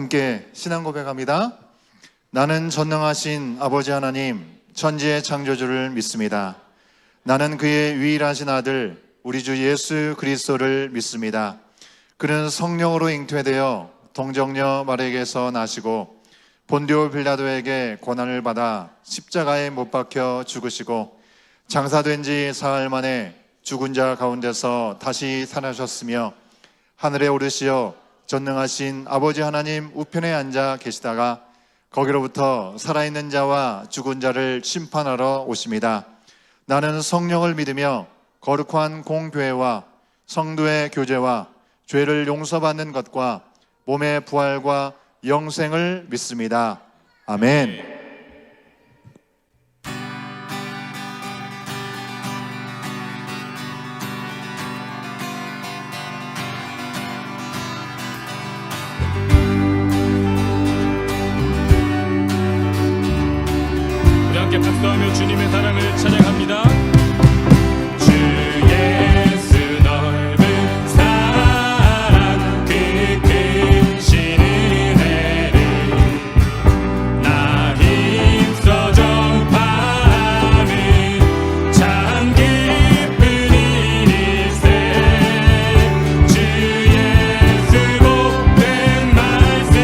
함께 신앙 고백합니다. 나는 전능하신 아버지 하나님, 천지의 창조주를 믿습니다. 나는 그의 유일하신 아들, 우리 주 예수 그리스도를 믿습니다. 그는 성령으로 잉태되어 동정녀 마리아에게서 나시고 본디오 빌라도에게 고난을 받아 십자가에 못 박혀 죽으시고 장사된 지 사흘 만에 죽은 자 가운데서 다시 살아나셨으며 하늘에 오르시어 전능하신 아버지 하나님 우편에 앉아 계시다가 거기로부터 살아있는 자와 죽은 자를 심판하러 오십니다. 나는 성령을 믿으며 거룩한 공교회와 성도의 교제와 죄를 용서받는 것과 몸의 부활과 영생을 믿습니다. 아멘. 우리 함께 박수하며 주님의 사랑을 찬양합니다. 주 예수 넓은 사랑 그 크신 은혜를 나 힘써 전파하는 참 기쁜 일일세. 주 예수 복된 말씀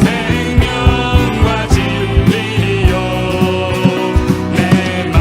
생명과 진리요 내 맘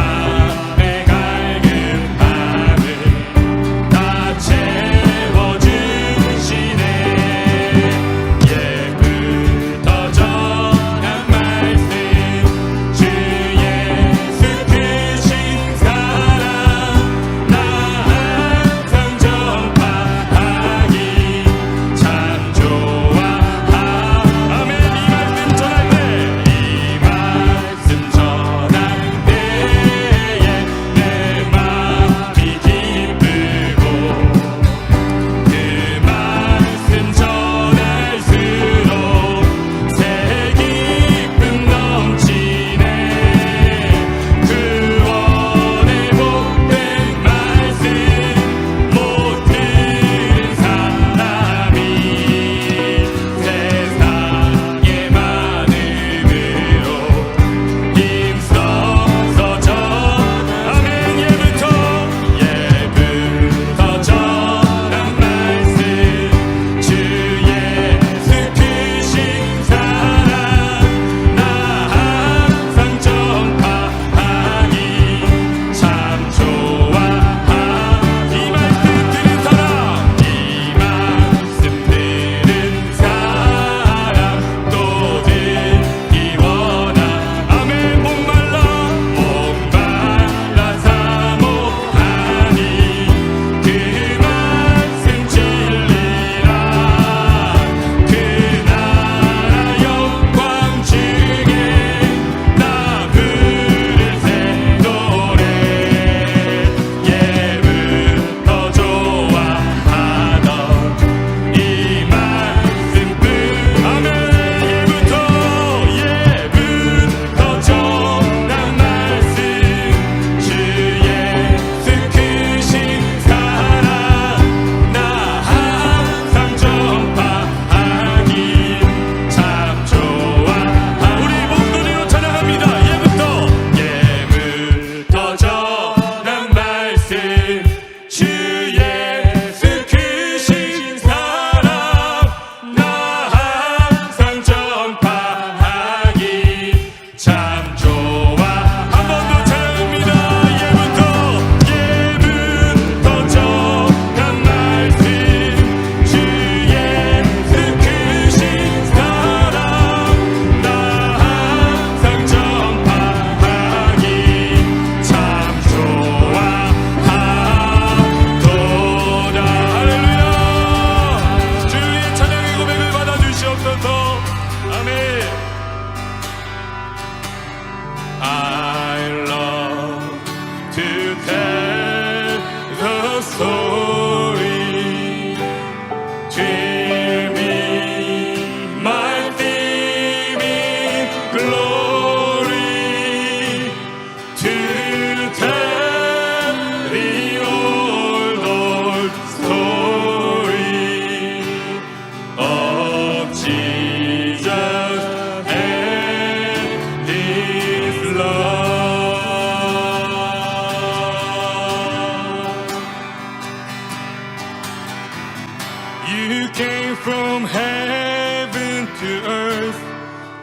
heaven to earth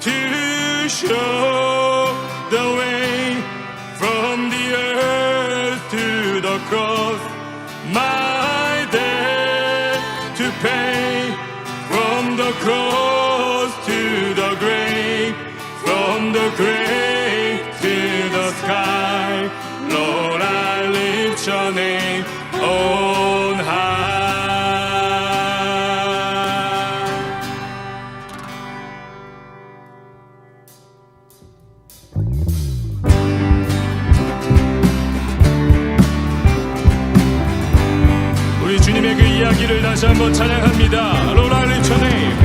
to show the way from the earth to the cross. My debt to pay from the cross to the grave, from the grave to the sky. Lord, I lift your name on high. 우리 주님의 그 이야기를 다시 한번 찬양합니다. Lord, I lift your name.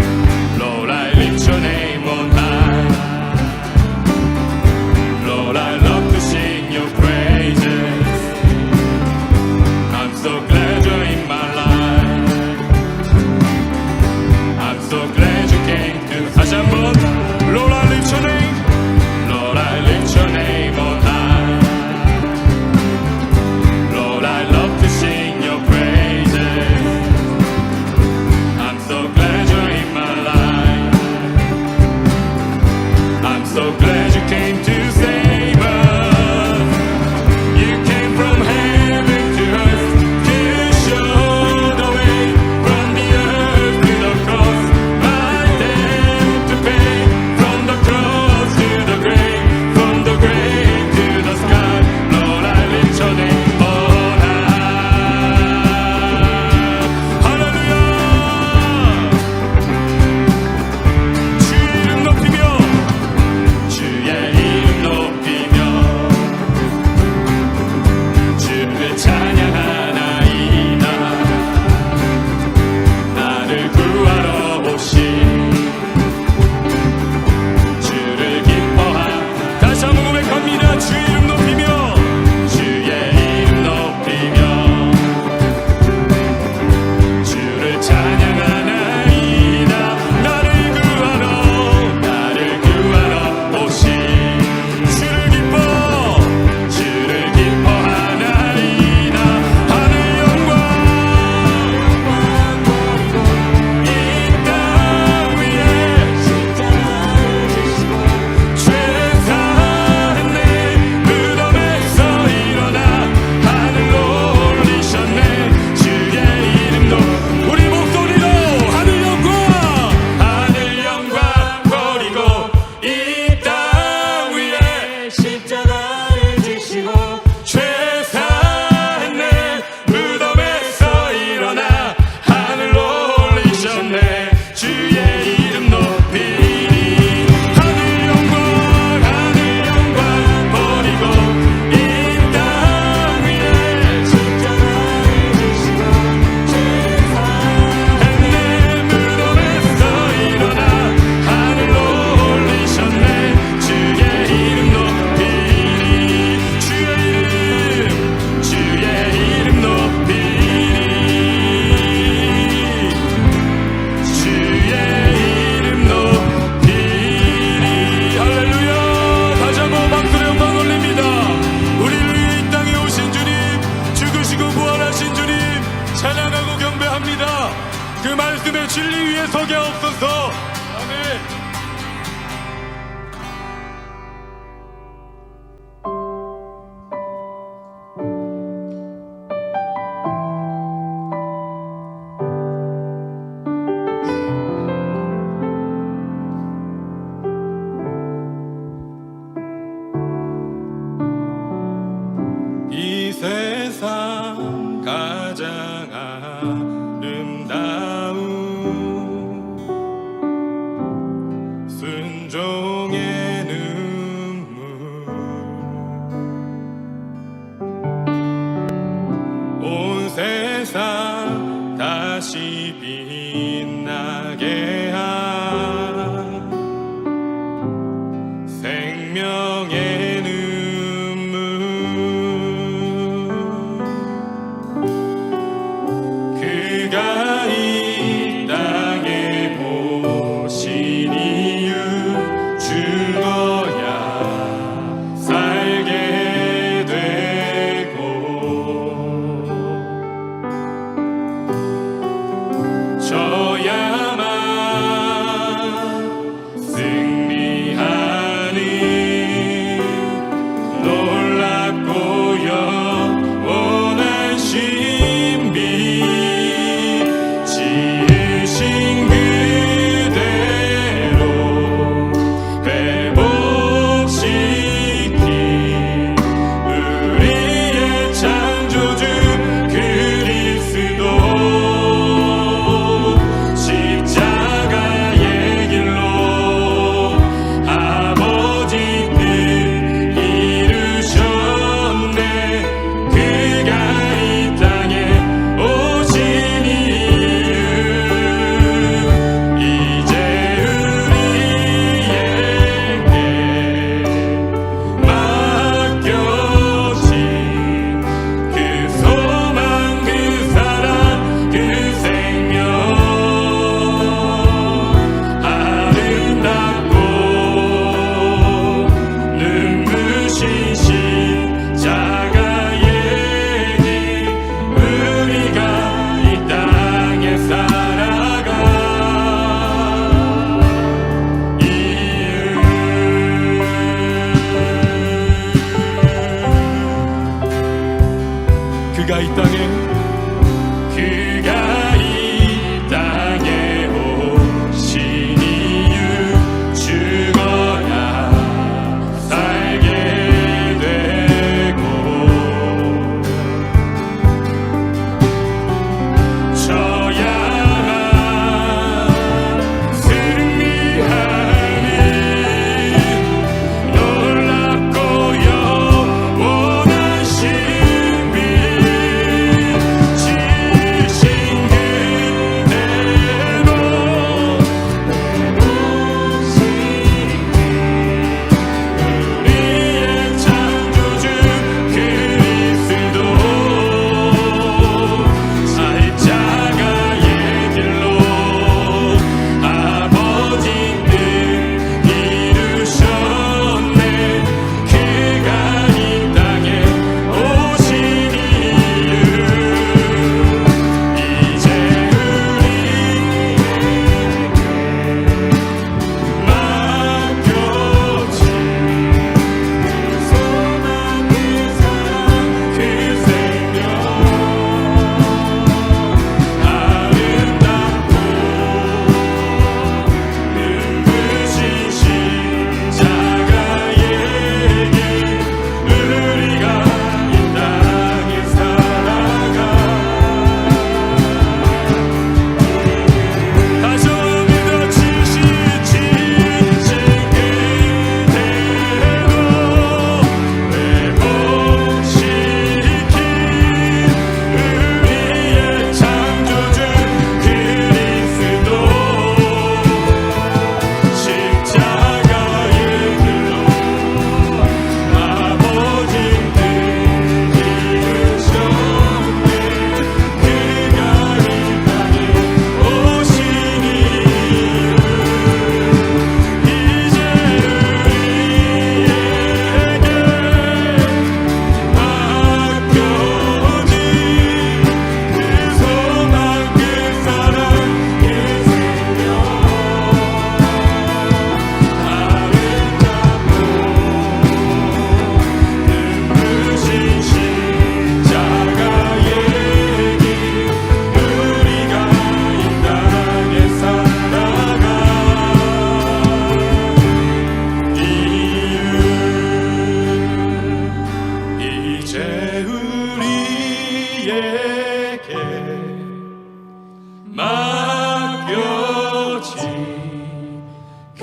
Lord, I lift your name on high. Lord, I love to sing your praises. I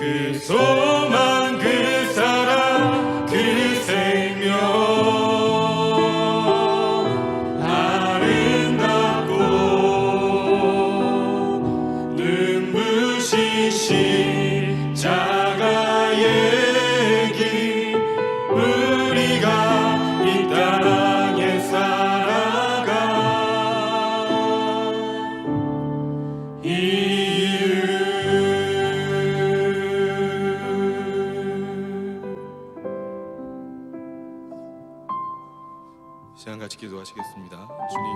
그 소망 그 사랑 그 생명 아름답고 눈부신 십자가의 길 우리가 이 땅에 살아가 시간 같이 기도하시겠습니다. 주님,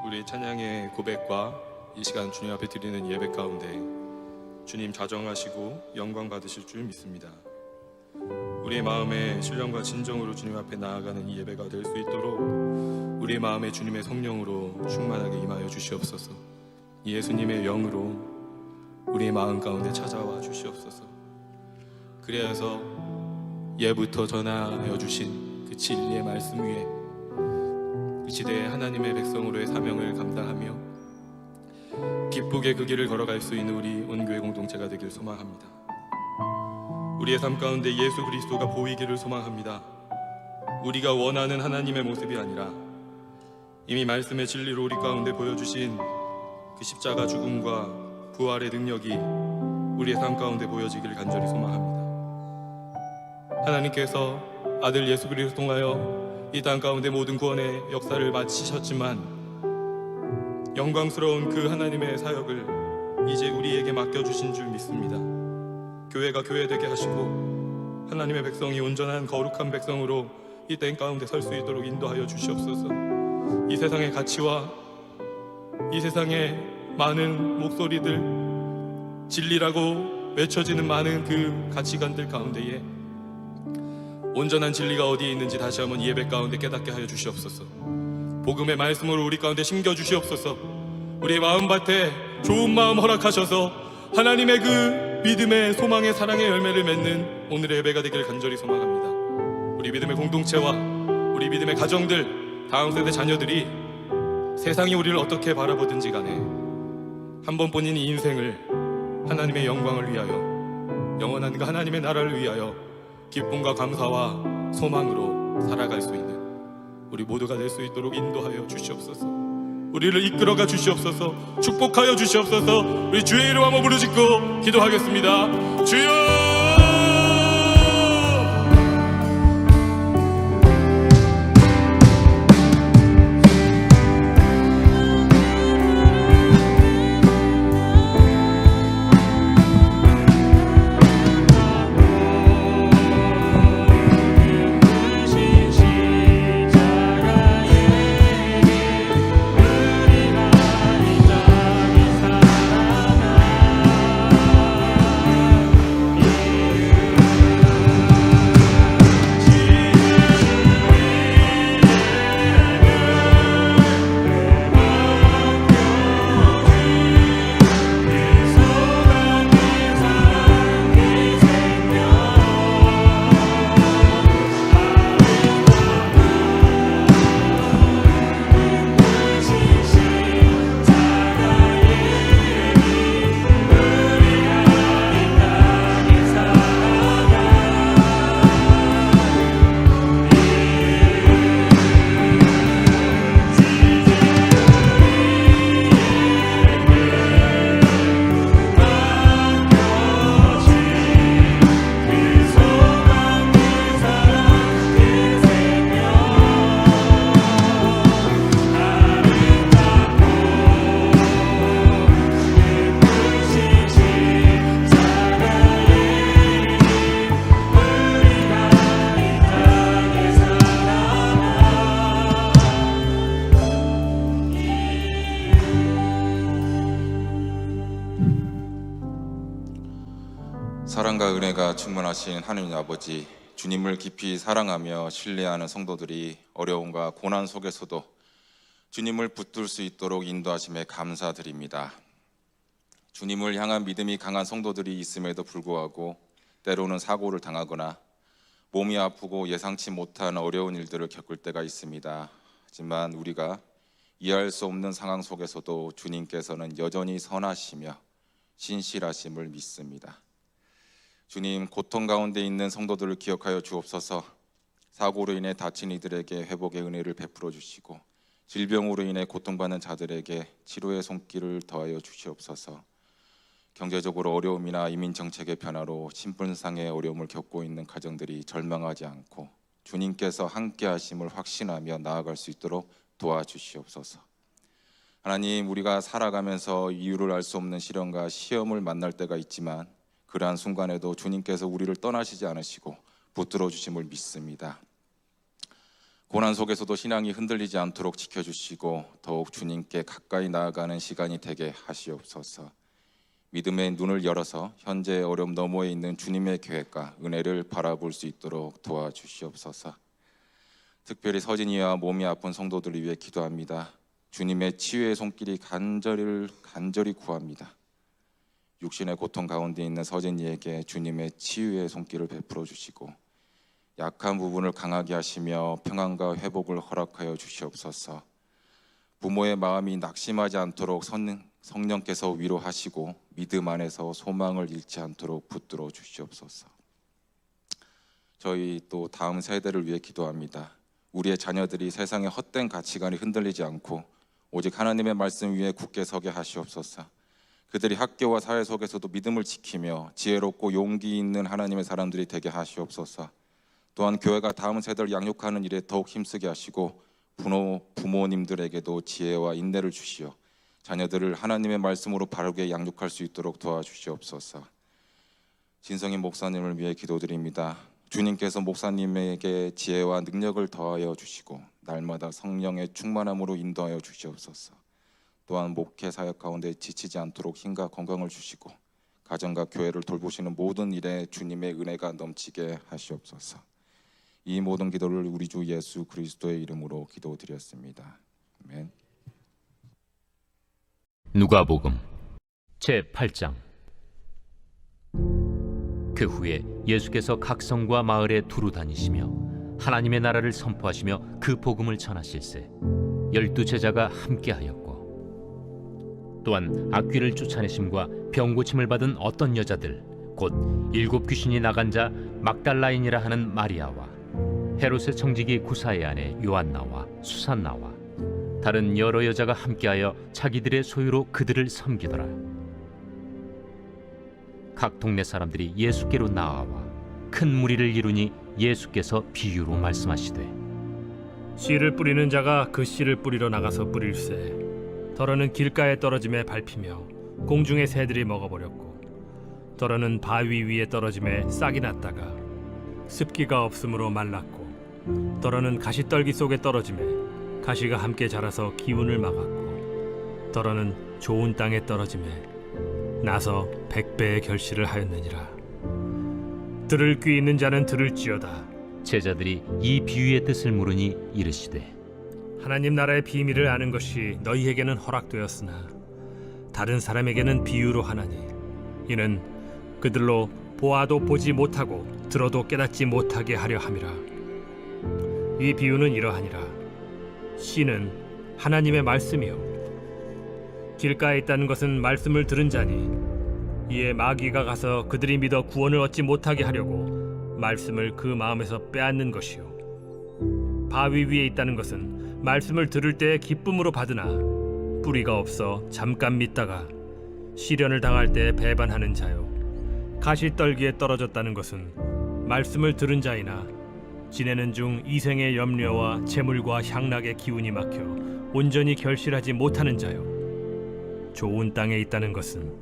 우리의 찬양의 고백과 이 시간 주님 앞에 드리는 예배 가운데 주님 자정하시고 영광 받으실 줄 믿습니다. 우리의 마음에 신령과 진정으로 주님 앞에 나아가는 이 예배가 될 수 있도록 우리의 마음에 주님의 성령으로 충만하게 임하여 주시옵소서. 예수님의 영으로 우리의 마음 가운데 찾아와 주시옵소서. 그래서 예부터 전하여 주신 그 진리의 말씀 위에 이 시대에 하나님의 백성으로의 사명을 감당하며 기쁘게 그 길을 걸어갈 수 있는 우리 온교회 공동체가 되길 소망합니다. 우리의 삶 가운데 예수 그리스도가 보이기를 소망합니다. 우리가 원하는 하나님의 모습이 아니라 이미 말씀의 진리로 우리 가운데 보여주신 그 십자가 죽음과 부활의 능력이 우리의 삶 가운데 보여지기를 간절히 소망합니다. 하나님께서 아들 예수 그리스도를 통하여 이 땅 가운데 모든 구원의 역사를 마치셨지만 영광스러운 그 하나님의 사역을 이제 우리에게 맡겨주신 줄 믿습니다. 교회가 교회되게 하시고 하나님의 백성이 온전한 거룩한 백성으로 이 땅 가운데 설 수 있도록 인도하여 주시옵소서. 이 세상의 가치와 이 세상의 많은 목소리들, 진리라고 외쳐지는 많은 그 가치관들 가운데에 온전한 진리가 어디에 있는지 다시 한번 이 예배 가운데 깨닫게 하여 주시옵소서. 복음의 말씀으로 우리 가운데 심겨 주시옵소서. 우리의 마음밭에 좋은 마음 허락하셔서 하나님의 그 믿음의 소망의 사랑의 열매를 맺는 오늘의 예배가 되기를 간절히 소망합니다. 우리 믿음의 공동체와 우리 믿음의 가정들, 다음 세대 자녀들이 세상이 우리를 어떻게 바라보든지 간에 한 번뿐인 이 인생을 하나님의 영광을 위하여, 영원한 그 하나님의 나라를 위하여 기쁨과 감사와 소망으로 살아갈 수 있는 우리 모두가 될 수 있도록 인도하여 주시옵소서. 우리를 이끌어가 주시옵소서. 축복하여 주시옵소서. 우리 주의 이름 한번 부르짖고 기도하겠습니다. 주여! 사랑과 은혜가 충만하신 하느님 아버지, 주님을 깊이 사랑하며 신뢰하는 성도들이 어려움과 고난 속에서도 주님을 붙들 수 있도록 인도하심에 감사드립니다. 주님을 향한 믿음이 강한 성도들이 있음에도 불구하고 때로는 사고를 당하거나 몸이 아프고 예상치 못한 어려운 일들을 겪을 때가 있습니다. 하지만 우리가 이해할 수 없는 상황 속에서도 주님께서는 여전히 선하시며 신실하심을 믿습니다. 주님, 고통 가운데 있는 성도들을 기억하여 주옵소서. 사고로 인해 다친 이들에게 회복의 은혜를 베풀어 주시고 질병으로 인해 고통받는 자들에게 치료의 손길을 더하여 주시옵소서. 경제적으로 어려움이나 이민 정책의 변화로 신분상의 어려움을 겪고 있는 가정들이 절망하지 않고 주님께서 함께 하심을 확신하며 나아갈 수 있도록 도와주시옵소서. 하나님, 우리가 살아가면서 이유를 알 수 없는 시련과 시험을 만날 때가 있지만 그러한 순간에도 주님께서 우리를 떠나시지 않으시고 붙들어 주심을 믿습니다. 고난 속에서도 신앙이 흔들리지 않도록 지켜주시고 더욱 주님께 가까이 나아가는 시간이 되게 하시옵소서. 믿음의 눈을 열어서 현재의 어려움 너머에 있는 주님의 계획과 은혜를 바라볼 수 있도록 도와주시옵소서. 특별히 서진이와 몸이 아픈 성도들을 위해 기도합니다. 주님의 치유의 손길이 간절히 구합니다. 육신의 고통 가운데 있는 서진이에게 주님의 치유의 손길을 베풀어 주시고 약한 부분을 강하게 하시며 평안과 회복을 허락하여 주시옵소서. 부모의 마음이 낙심하지 않도록 성령께서 위로하시고 믿음 안에서 소망을 잃지 않도록 붙들어 주시옵소서. 저희 또 다음 세대를 위해 기도합니다. 우리의 자녀들이 세상의 헛된 가치관이 흔들리지 않고 오직 하나님의 말씀 위에 굳게 서게 하시옵소서. 그들이 학교와 사회 속에서도 믿음을 지키며 지혜롭고 용기 있는 하나님의 사람들이 되게 하시옵소서. 또한 교회가 다음 세대를 양육하는 일에 더욱 힘쓰게 하시고 부모님들에게도 지혜와 인내를 주시어 자녀들을 하나님의 말씀으로 바르게 양육할 수 있도록 도와주시옵소서. 진성인 목사님을 위해 기도드립니다. 주님께서 목사님에게 지혜와 능력을 더하여 주시고 날마다 성령의 충만함으로 인도하여 주시옵소서. 또한 목회 사역 가운데 지치지 않도록 힘과 건강을 주시고 가정과 교회를 돌보시는 모든 일에 주님의 은혜가 넘치게 하시옵소서. 이 모든 기도를 우리 주 예수 그리스도의 이름으로 기도드렸습니다. 아멘. 누가복음 제8장. 그 후에 예수께서 각 성과 마을에 두루 다니시며 하나님의 나라를 선포하시며 그 복음을 전하실세 12 제자가 함께하였고 또한 악귀를 쫓아내심과 병 고침을 받은 어떤 여자들 곧 7 귀신이 나간 자 막달라인이라 하는 마리아와 헤롯의 청지기 구사의 아내 요한나와 수산나와 다른 여러 여자가 함께하여 자기들의 소유로 그들을 섬기더라. 각 동네 사람들이 예수께로 나아와 큰 무리를 이루니 예수께서 비유로 말씀하시되 씨를 뿌리는 자가 그 씨를 뿌리러 나가서 뿌릴새 더러는 길가에 떨어짐에 밟히며 공중의 새들이 먹어버렸고 더러는 바위 위에 떨어짐에 싹이 났다가 습기가 없으므로 말랐고 더러는 가시떨기 속에 떨어짐에 가시가 함께 자라서 기운을 막았고 더러는 좋은 땅에 떨어짐에 나서 100배의 결실을 하였느니라. 들을 귀 있는 자는 들을지어다. 제자들이 이 비유의 뜻을 물으니 이르시되 하나님 나라의 비밀을 아는 것이 너희에게는 허락되었으나 다른 사람에게는 비유로 하나니 이는 그들로 보아도 보지 못하고 들어도 깨닫지 못하게 하려 함이라. 이 비유는 이러하니라. 씨는 하나님의 말씀이요 길가에 있다는 것은 말씀을 들은 자니 이에 마귀가 가서 그들이 믿어 구원을 얻지 못하게 하려고 말씀을 그 마음에서 빼앗는 것이요 바위 위에 있다는 것은 말씀을 들을 때에 기쁨으로 받으나 뿌리가 없어 잠깐 믿다가 시련을 당할 때 배반하는 자요 가시떨기에 떨어졌다는 것은 말씀을 들은 자이나 지내는 중 이생의 염려와 재물과 향락의 기운이 막혀 온전히 결실하지 못하는 자요 좋은 땅에 있다는 것은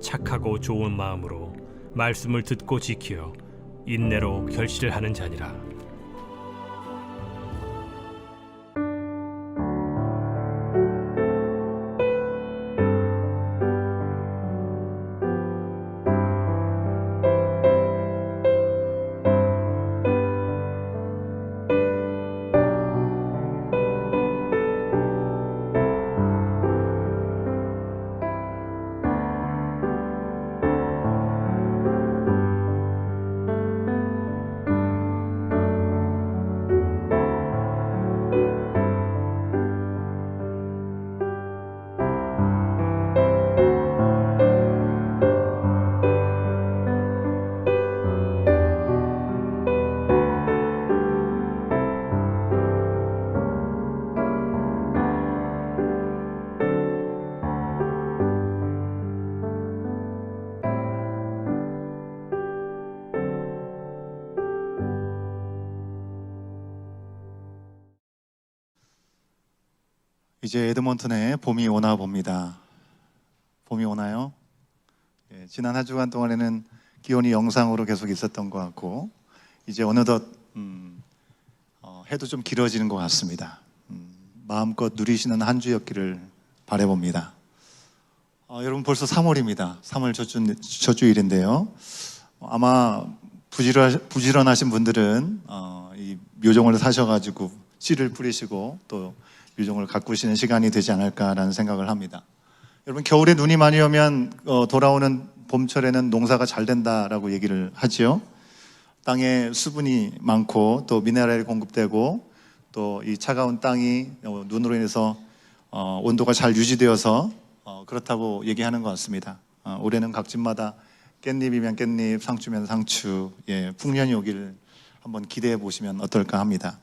착하고 좋은 마음으로 말씀을 듣고 지키어 인내로 결실을 하는 자니라. 이제 에드먼튼에 봄이 오나 봅니다. 봄이 오나요? 예, 지난 한 주간 동안에는 기온이 영상으로 계속 있었던 것 같고 이제 어느덧 해도 좀 길어지는 것 같습니다. 마음껏 누리시는 한 주였기를 바라봅니다. 여러분 벌써 3월입니다. 3월 첫 주일인데요. 아마 부지런하신 분들은 이 묘종을 사셔가지고 씨를 뿌리시고 또 묘종을 가꾸시는 시간이 되지 않을까라는 생각을 합니다. 여러분 겨울에 눈이 많이 오면 돌아오는 봄철에는 농사가 잘 된다라고 얘기를 하지요. 땅에 수분이 많고 또 미네랄이 공급되고 또 이 차가운 땅이 눈으로 인해서 온도가 잘 유지되어서 그렇다고 얘기하는 것 같습니다. 올해는 각 집마다 깻잎이면 깻잎, 상추면 상추, 풍년이 오기를 한번 기대해 보시면 어떨까 합니다.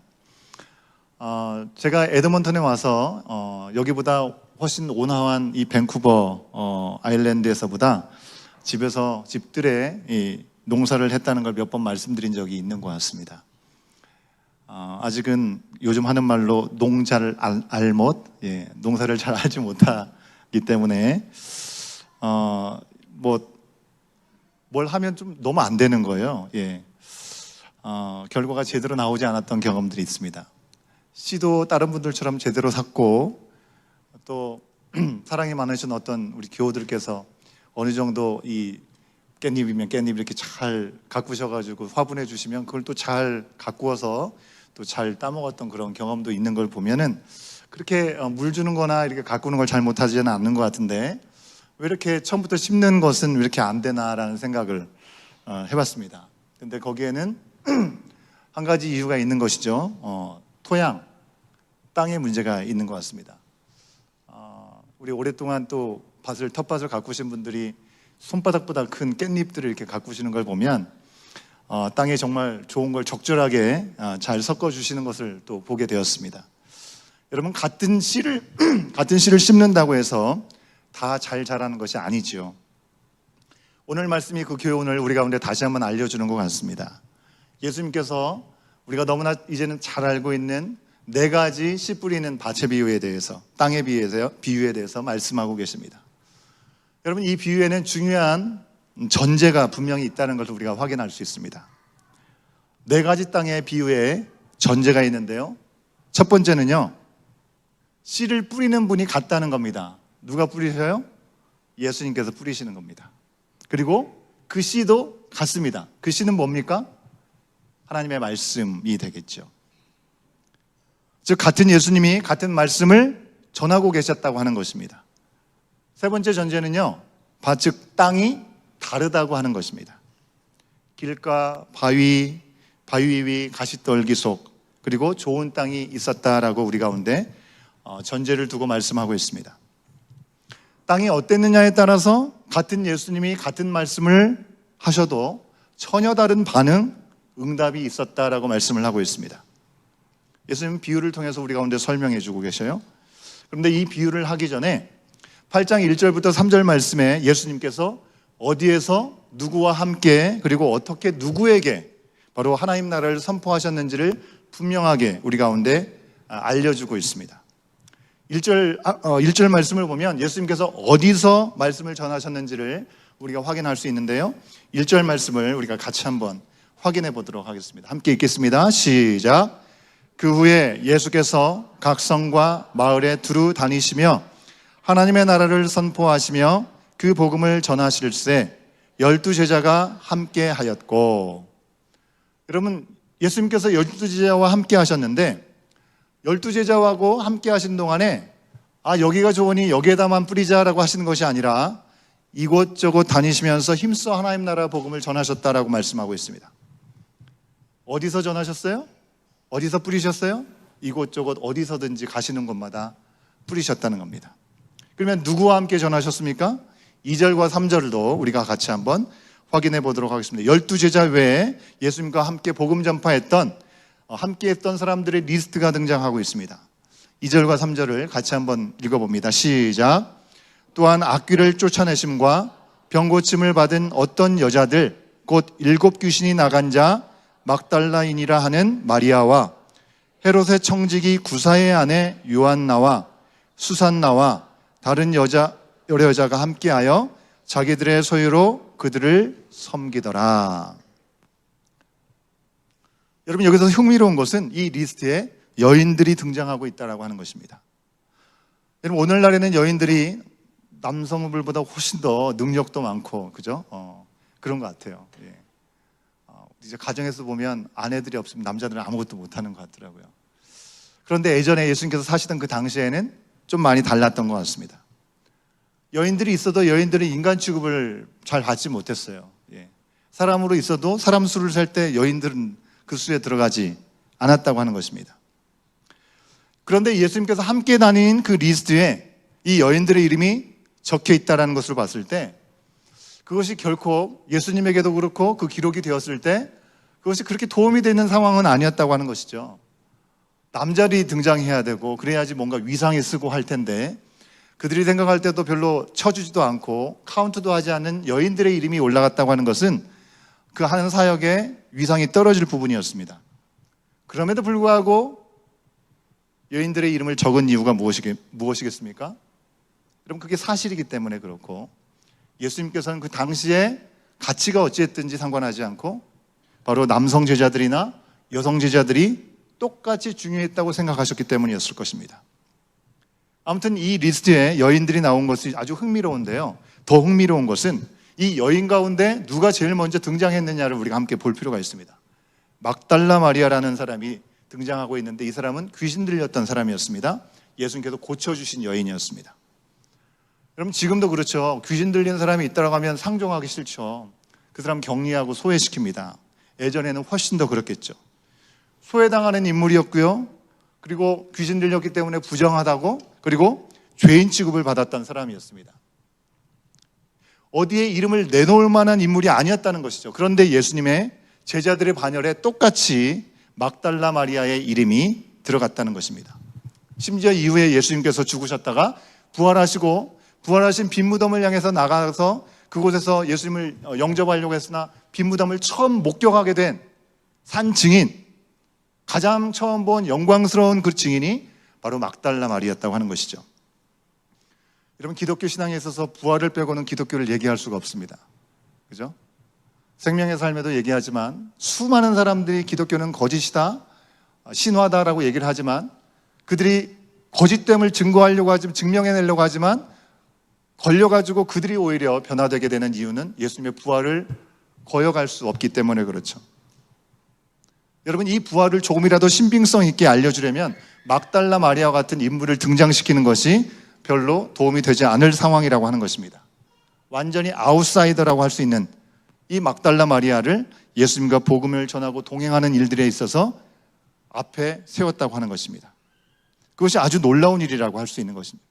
제가 에드먼턴에 와서 여기보다 훨씬 온화한 이 밴쿠버 아일랜드에서보다 집들에 이 농사를 했다는 걸 몇 번 말씀드린 적이 있는 것 같습니다. 아직은 요즘 하는 말로 농잘 알못, 농사를 잘 알지 못하기 때문에 뭘 하면 좀 너무 안 되는 거예요. 결과가 제대로 나오지 않았던 경험들이 있습니다. 씨도 다른 분들처럼 제대로 샀고 또 사랑이 많으신 어떤 우리 교우들께서 어느 정도 이 깻잎이면 깻잎 이렇게 잘 가꾸셔가지고 화분해 주시면 그걸 또 잘 가꾸어서 또 잘 따먹었던 그런 경험도 있는 걸 보면은 그렇게 물 주는 거나 이렇게 가꾸는 걸 잘 못하지는 않는 것 같은데 왜 이렇게 처음부터 심는 것은 왜 이렇게 안 되나라는 생각을 해봤습니다. 근데 거기에는 한 가지 이유가 있는 것이죠. 토양, 땅의 문제가 있는 것 같습니다. 우리 오랫동안 또 텃밭을 가꾸신 분들이 손바닥보다 큰 깻잎들을 이렇게 가꾸시는 걸 보면 땅에 정말 좋은 걸 적절하게 잘 섞어주시는 것을 또 보게 되었습니다. 여러분 같은 씨를 심는다고 해서 다 잘 자라는 것이 아니지요. 오늘 말씀이 그 교훈을 우리 가운데 다시 한번 알려주는 것 같습니다. 예수님께서 우리가 너무나 이제는 잘 알고 있는 4가지 씨 뿌리는 밭의 비유에 대해서 땅의 비유에 대해서 말씀하고 계십니다. 여러분 이 비유에는 중요한 전제가 분명히 있다는 것을 우리가 확인할 수 있습니다. 4가지 땅의 비유에 전제가 있는데요. 첫 번째는요, 씨를 뿌리는 분이 같다는 겁니다. 누가 뿌리셔요? 예수님께서 뿌리시는 겁니다. 그리고 그 씨도 같습니다. 그 씨는 뭡니까? 하나님의 말씀이 되겠죠. 즉 같은 예수님이 같은 말씀을 전하고 계셨다고 하는 것입니다. 세 번째 전제는요, 즉 땅이 다르다고 하는 것입니다. 길가, 바위 위 가시떨기 속 그리고 좋은 땅이 있었다라고 우리 가운데 전제를 두고 말씀하고 있습니다. 땅이 어땠느냐에 따라서 같은 예수님이 같은 말씀을 하셔도 전혀 다른 응답이 있었다라고 말씀을 하고 있습니다. 예수님은 비유를 통해서 우리 가운데 설명해 주고 계셔요. 그런데 이 비유를 하기 전에 8장 1절부터 3절 말씀에 예수님께서 어디에서 누구와 함께 그리고 어떻게 누구에게 바로 하나님 나라를 선포하셨는지를 분명하게 우리 가운데 알려주고 있습니다. 1절 말씀을 보면 예수님께서 어디서 말씀을 전하셨는지를 우리가 확인할 수 있는데요. 1절 말씀을 우리가 같이 한번 확인해 보도록 하겠습니다. 함께 읽겠습니다. 시작. 그 후에 예수께서 각 성과 마을에 두루 다니시며 하나님의 나라를 선포하시며 그 복음을 전하실세 12제자가 함께 하였고. 여러분 예수님께서 12제자와 함께 하셨는데 12제자하고 함께 하신 동안에 여기가 좋으니 여기에다만 뿌리자라고 하시는 것이 아니라 이곳저곳 다니시면서 힘써 하나님 나라 복음을 전하셨다라고 말씀하고 있습니다. 어디서 전하셨어요? 어디서 뿌리셨어요? 이곳저곳 어디서든지 가시는 곳마다 뿌리셨다는 겁니다. 그러면 누구와 함께 전하셨습니까? 2절과 3절도 우리가 같이 한번 확인해 보도록 하겠습니다. 12제자 외에 예수님과 함께 복음 전파했던 함께 했던 사람들의 리스트가 등장하고 있습니다. 2절과 3절을 같이 한번 읽어봅니다. 시작. 또한 악귀를 쫓아내심과 병고침을 받은 어떤 여자들 곧 7 귀신이 나간 자 막달라인이라 하는 마리아와 헤롯의 청지기 구사의 아내 요한나와 수산나와 다른 여러 여자가 함께하여 자기들의 소유로 그들을 섬기더라. 여러분, 여기서 흥미로운 것은 이 리스트에 여인들이 등장하고 있다고 하는 것입니다. 여러분, 오늘날에는 여인들이 남성들보다 훨씬 더 능력도 많고, 그죠? 그런 것 같아요. 예. 이제 가정에서 보면 아내들이 없으면 남자들은 아무것도 못하는 것 같더라고요. 그런데 예전에 예수님께서 사시던 그 당시에는 좀 많이 달랐던 것 같습니다. 여인들이 있어도 여인들은 인간 취급을 잘 받지 못했어요. 예. 사람으로 있어도 사람 수를 셀 때 여인들은 그 수에 들어가지 않았다고 하는 것입니다. 그런데 예수님께서 함께 다닌 그 리스트에 이 여인들의 이름이 적혀 있다는 것을 봤을 때 그것이 결코 예수님에게도 그렇고 그 기록이 되었을 때 그것이 그렇게 도움이 되는 상황은 아니었다고 하는 것이죠. 남자들이 등장해야 되고 그래야지 뭔가 위상이 쓰고 할 텐데 그들이 생각할 때도 별로 쳐주지도 않고 카운트도 하지 않는 여인들의 이름이 올라갔다고 하는 것은 그 하는 사역의 위상이 떨어질 부분이었습니다. 그럼에도 불구하고 여인들의 이름을 적은 이유가 무엇이겠습니까? 여러분, 그게 사실이기 때문에 그렇고 예수님께서는 그 당시에 가치가 어찌했든지 상관하지 않고 바로 남성 제자들이나 여성 제자들이 똑같이 중요했다고 생각하셨기 때문이었을 것입니다. 아무튼 이 리스트에 여인들이 나온 것이 아주 흥미로운데요. 더 흥미로운 것은 이 여인 가운데 누가 제일 먼저 등장했느냐를 우리가 함께 볼 필요가 있습니다. 막달라 마리아라는 사람이 등장하고 있는데 이 사람은 귀신 들렸던 사람이었습니다. 예수님께서 고쳐주신 여인이었습니다. 여러분, 지금도 그렇죠. 귀신 들린 사람이 있다고 하면 상종하기 싫죠. 그 사람 격리하고 소외시킵니다. 예전에는 훨씬 더 그렇겠죠. 소외당하는 인물이었고요. 그리고 귀신 들렸기 때문에 부정하다고, 그리고 죄인 취급을 받았던 사람이었습니다. 어디에 이름을 내놓을 만한 인물이 아니었다는 것이죠. 그런데 예수님의 제자들의 반열에 똑같이 막달라 마리아의 이름이 들어갔다는 것입니다. 심지어 이후에 예수님께서 죽으셨다가 부활하시고 부활하신 빈 무덤을 향해서 나가서 그곳에서 예수님을 영접하려고 했으나 빈 무덤을 처음 목격하게 된 산 증인, 가장 처음 본 영광스러운 그 증인이 바로 막달라 마리아였다고 하는 것이죠. 여러분, 기독교 신앙에 있어서 부활을 빼고는 기독교를 얘기할 수가 없습니다. 그죠? 생명의 삶에도 얘기하지만 수많은 사람들이 기독교는 거짓이다, 신화다라고 얘기를 하지만 그들이 거짓됨을 증거하려고 하지만 증명해내려고 하지만 걸려가지고 그들이 오히려 변화되게 되는 이유는 예수님의 부활을 거역할 수 없기 때문에 그렇죠. 여러분, 이 부활을 조금이라도 신빙성 있게 알려주려면 막달라 마리아와 같은 인물을 등장시키는 것이 별로 도움이 되지 않을 상황이라고 하는 것입니다. 완전히 아웃사이더라고 할 수 있는 이 막달라 마리아를 예수님과 복음을 전하고 동행하는 일들에 있어서 앞에 세웠다고 하는 것입니다. 그것이 아주 놀라운 일이라고 할 수 있는 것입니다.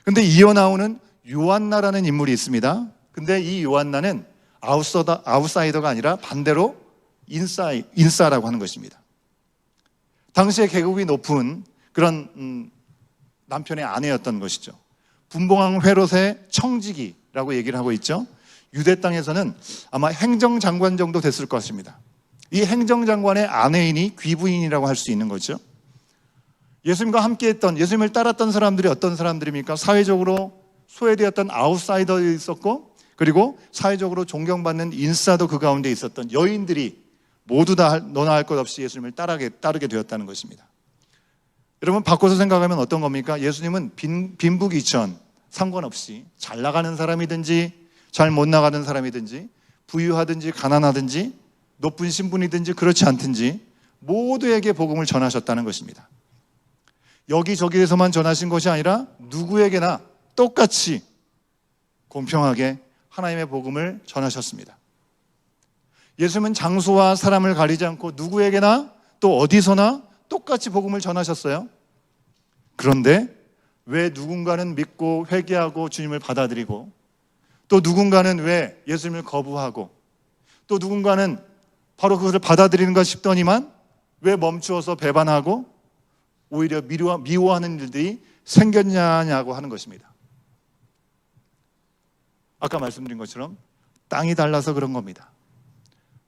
그런데 이어 나오는 요한나라는 인물이 있습니다. 근데 이 요한나는 아웃사이더가 아니라 반대로 인싸라고 하는 것입니다. 당시에 계급이 높은 그런 남편의 아내였던 것이죠. 분봉왕 헤롯의 청지기라고 얘기를 하고 있죠. 유대 땅에서는 아마 행정장관 정도 됐을 것입니다. 이 행정장관의 아내인이 귀부인이라고 할 수 있는 거죠. 예수님과 함께했던, 예수님을 따랐던 사람들이 어떤 사람들입니까? 사회적으로 소외되었던 아웃사이더도 있었고, 그리고 사회적으로 존경받는 인싸도 그 가운데 있었던 여인들이 모두 다 너나 할 것 없이 예수님을 따르게 되었다는 것입니다. 여러분, 바꿔서 생각하면 어떤 겁니까? 예수님은 빈부귀천 상관없이 잘 나가는 사람이든지 잘 못 나가는 사람이든지 부유하든지 가난하든지 높은 신분이든지 그렇지 않든지 모두에게 복음을 전하셨다는 것입니다. 여기저기에서만 전하신 것이 아니라 누구에게나 똑같이 공평하게 하나님의 복음을 전하셨습니다. 예수님은 장소와 사람을 가리지 않고 누구에게나 또 어디서나 똑같이 복음을 전하셨어요. 그런데 왜 누군가는 믿고 회개하고 주님을 받아들이고 또 누군가는 왜 예수님을 거부하고 또 누군가는 바로 그것을 받아들이는가 싶더니만 왜 멈추어서 배반하고 오히려 미워하는 일들이 생겼냐고 하는 것입니다. 아까 말씀드린 것처럼 땅이 달라서 그런 겁니다.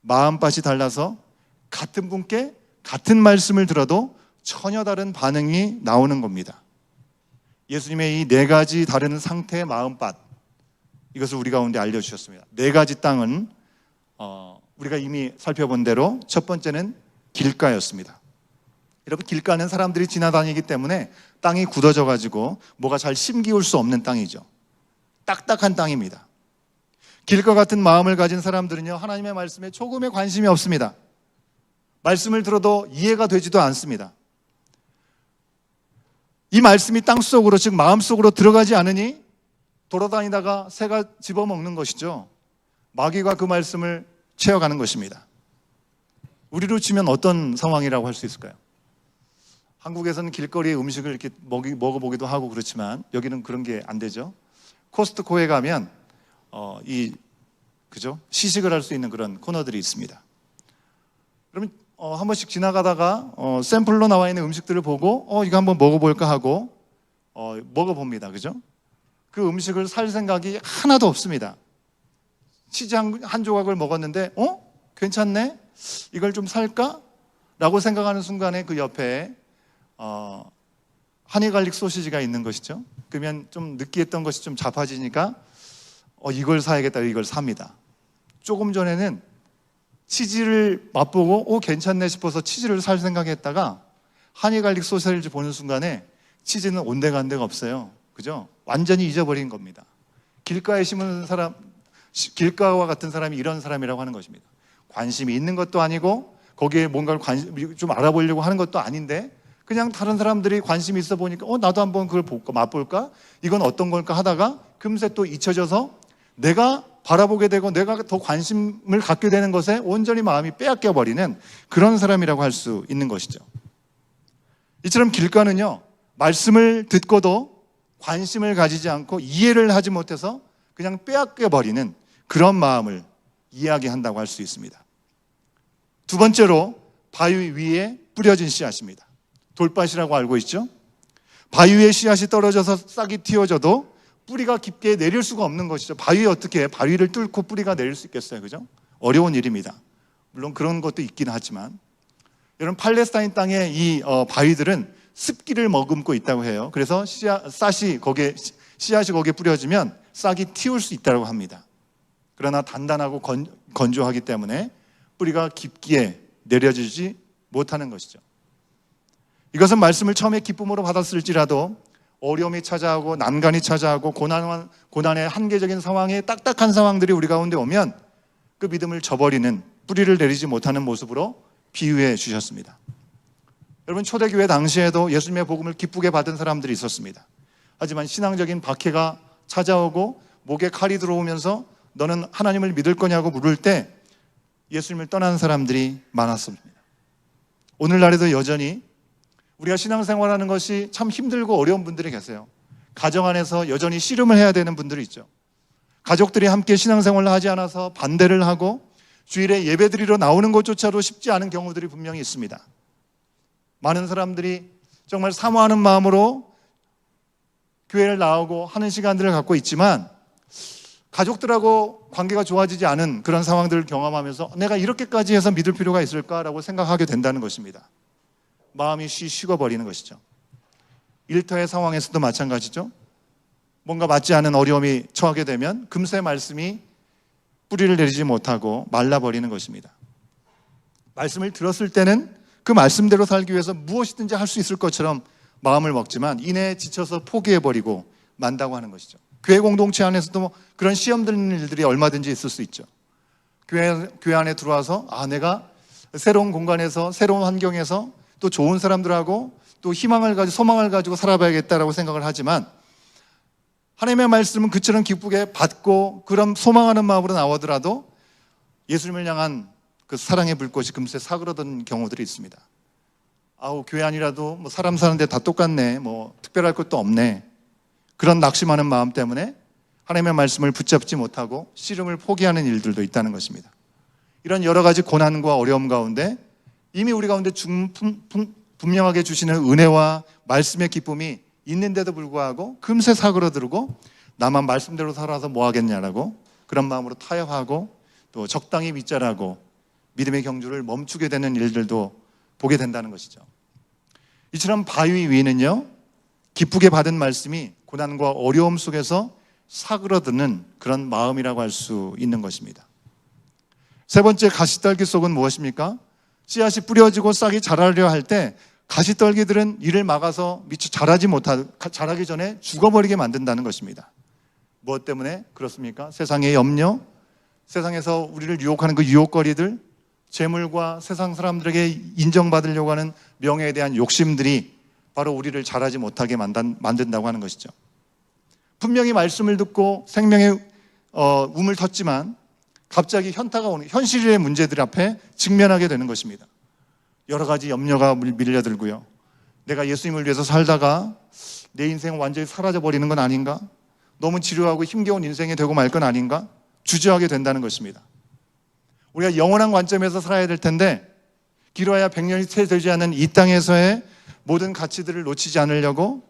마음밭이 달라서 같은 분께 같은 말씀을 들어도 전혀 다른 반응이 나오는 겁니다. 예수님의 이 네 가지 다른 상태의 마음밭, 이것을 우리 가운데 알려주셨습니다. 네 가지 땅은 우리가 이미 살펴본 대로 첫 번째는 길가였습니다. 여러분, 길가는 사람들이 지나다니기 때문에 땅이 굳어져 가지고 뭐가 잘 심기울 수 없는 땅이죠. 딱딱한 땅입니다. 길과 같은 마음을 가진 사람들은요, 하나님의 말씀에 조금의 관심이 없습니다. 말씀을 들어도 이해가 되지도 않습니다. 이 말씀이 땅속으로, 즉 마음속으로 들어가지 않으니 돌아다니다가 새가 집어먹는 것이죠. 마귀가 그 말씀을 채워가는 것입니다. 우리로 치면 어떤 상황이라고 할 수 있을까요? 한국에서는 길거리에 음식을 이렇게 먹어보기도 하고 그렇지만 여기는 그런 게 안 되죠. 코스트코에 가면 그죠? 시식을 할 수 있는 그런 코너들이 있습니다. 그러면 한 번씩 지나가다가 샘플로 나와 있는 음식들을 보고 이거 한번 먹어볼까 하고 먹어봅니다. 그죠? 그 음식을 살 생각이 하나도 없습니다. 치즈 한 조각을 먹었는데 괜찮네? 이걸 좀 살까? 라고 생각하는 순간에 그 옆에 허니 갈릭 소시지가 있는 것이죠. 그러면 좀 느끼했던 것이 좀 잡아지니까 이걸 사야겠다, 이걸 삽니다. 조금 전에는 치즈를 맛보고 괜찮네 싶어서 치즈를 살 생각했다가 허니 갈릭 소시지를 보는 순간에 치즈는 온데간데가 없어요. 그죠? 완전히 잊어버린 겁니다. 길가에 심은 사람, 길가와 같은 사람이 이런 사람이라고 하는 것입니다. 관심이 있는 것도 아니고 거기에 뭔가를 좀 알아보려고 하는 것도 아닌데 그냥 다른 사람들이 관심이 있어 보니까 나도 한번 그걸 볼까, 맛볼까? 이건 어떤 걸까 하다가 금세 또 잊혀져서 내가 바라보게 되고 내가 더 관심을 갖게 되는 것에 온전히 마음이 빼앗겨 버리는 그런 사람이라고 할 수 있는 것이죠. 이처럼 길가는요, 말씀을 듣고도 관심을 가지지 않고 이해를 하지 못해서 그냥 빼앗겨 버리는 그런 마음을 이야기한다고 할 수 있습니다. 두 번째로 바위 위에 뿌려진 씨앗입니다. 돌밭이라고 알고 있죠? 바위 위에 씨앗이 떨어져서 싹이 틔워져도 뿌리가 깊게 내릴 수가 없는 것이죠. 바위에 어떻게 바위를 뚫고 뿌리가 내릴 수 있겠어요? 그죠? 어려운 일입니다. 물론 그런 것도 있긴 하지만 여러분, 팔레스타인 땅의 이 바위들은 습기를 머금고 있다고 해요. 그래서 씨앗이 거기에 뿌려지면 싹이 틔울 수 있다고 합니다. 그러나 단단하고 건조하기 때문에 뿌리가 깊게 내려지지 못하는 것이죠. 이것은 말씀을 처음에 기쁨으로 받았을지라도 어려움이 찾아오고 난간이 찾아오고 고난의 한계적인 상황에 딱딱한 상황들이 우리 가운데 오면 그 믿음을 저버리는, 뿌리를 내리지 못하는 모습으로 비유해 주셨습니다. 여러분, 초대교회 당시에도 예수님의 복음을 기쁘게 받은 사람들이 있었습니다. 하지만 신앙적인 박해가 찾아오고 목에 칼이 들어오면서 너는 하나님을 믿을 거냐고 물을 때 예수님을 떠난 사람들이 많았습니다. 오늘날에도 여전히 우리가 신앙생활하는 것이 참 힘들고 어려운 분들이 계세요. 가정 안에서 여전히 씨름을 해야 되는 분들이 있죠. 가족들이 함께 신앙생활을 하지 않아서 반대를 하고 주일에 예배드리러 나오는 것조차도 쉽지 않은 경우들이 분명히 있습니다. 많은 사람들이 정말 사모하는 마음으로 교회를 나오고 하는 시간들을 갖고 있지만 가족들하고 관계가 좋아지지 않은 그런 상황들을 경험하면서 내가 이렇게까지 해서 믿을 필요가 있을까라고 생각하게 된다는 것입니다. 마음이 식어버리는 것이죠. 일터의 상황에서도 마찬가지죠. 뭔가 맞지 않은 어려움이 처하게 되면 금세 말씀이 뿌리를 내리지 못하고 말라버리는 것입니다. 말씀을 들었을 때는 그 말씀대로 살기 위해서 무엇이든지 할 수 있을 것처럼 마음을 먹지만 이내에 지쳐서 포기해버리고 만다고 하는 것이죠. 교회 공동체 안에서도 그런 시험 드는 일들이 얼마든지 있을 수 있죠. 교회 안에 들어와서 내가 새로운 공간에서 새로운 환경에서 또 좋은 사람들하고 또 희망을 가지고 소망을 가지고 살아봐야겠다라고 생각을 하지만 하나님의 말씀은 그처럼 기쁘게 받고 그런 소망하는 마음으로 나오더라도 예수님을 향한 그 사랑의 불꽃이 금세 사그러든 경우들이 있습니다. 교회 아니라도 뭐 사람 사는데 다 똑같네, 뭐 특별할 것도 없네, 그런 낙심하는 마음 때문에 하나님의 말씀을 붙잡지 못하고 씨름을 포기하는 일들도 있다는 것입니다. 이런 여러 가지 고난과 어려움 가운데 이미 우리 가운데 분명하게 주시는 은혜와 말씀의 기쁨이 있는데도 불구하고 금세 사그러들고 나만 말씀대로 살아서 뭐 하겠냐라고 그런 마음으로 타협하고 또 적당히 믿자라고 믿음의 경주를 멈추게 되는 일들도 보게 된다는 것이죠. 이처럼 바위 위는요, 기쁘게 받은 말씀이 고난과 어려움 속에서 사그러드는 그런 마음이라고 할 수 있는 것입니다. 세 번째, 가시떨기 속은 무엇입니까? 씨앗이 뿌려지고 싹이 자라려 할 때 가시떨기들은 이를 막아서 미처 자라기 전에 죽어버리게 만든다는 것입니다. 무엇 때문에 그렇습니까? 세상의 염려, 세상에서 우리를 유혹하는 그 유혹거리들, 재물과 세상 사람들에게 인정받으려고 하는 명예에 대한 욕심들이 바로 우리를 자라지 못하게 만든다고 하는 것이죠. 분명히 말씀을 듣고 생명의 움을 텄지만 갑자기 현타가 오는 현실의 문제들 앞에 직면하게 되는 것입니다. 여러 가지 염려가 밀려들고요. 내가 예수님을 위해서 살다가 내 인생은 완전히 사라져버리는 건 아닌가? 너무 지루하고 힘겨운 인생이 되고 말 건 아닌가? 주저하게 된다는 것입니다. 우리가 영원한 관점에서 살아야 될 텐데 길어야 100년이 채 되지 않은 이 땅에서의 모든 가치들을 놓치지 않으려고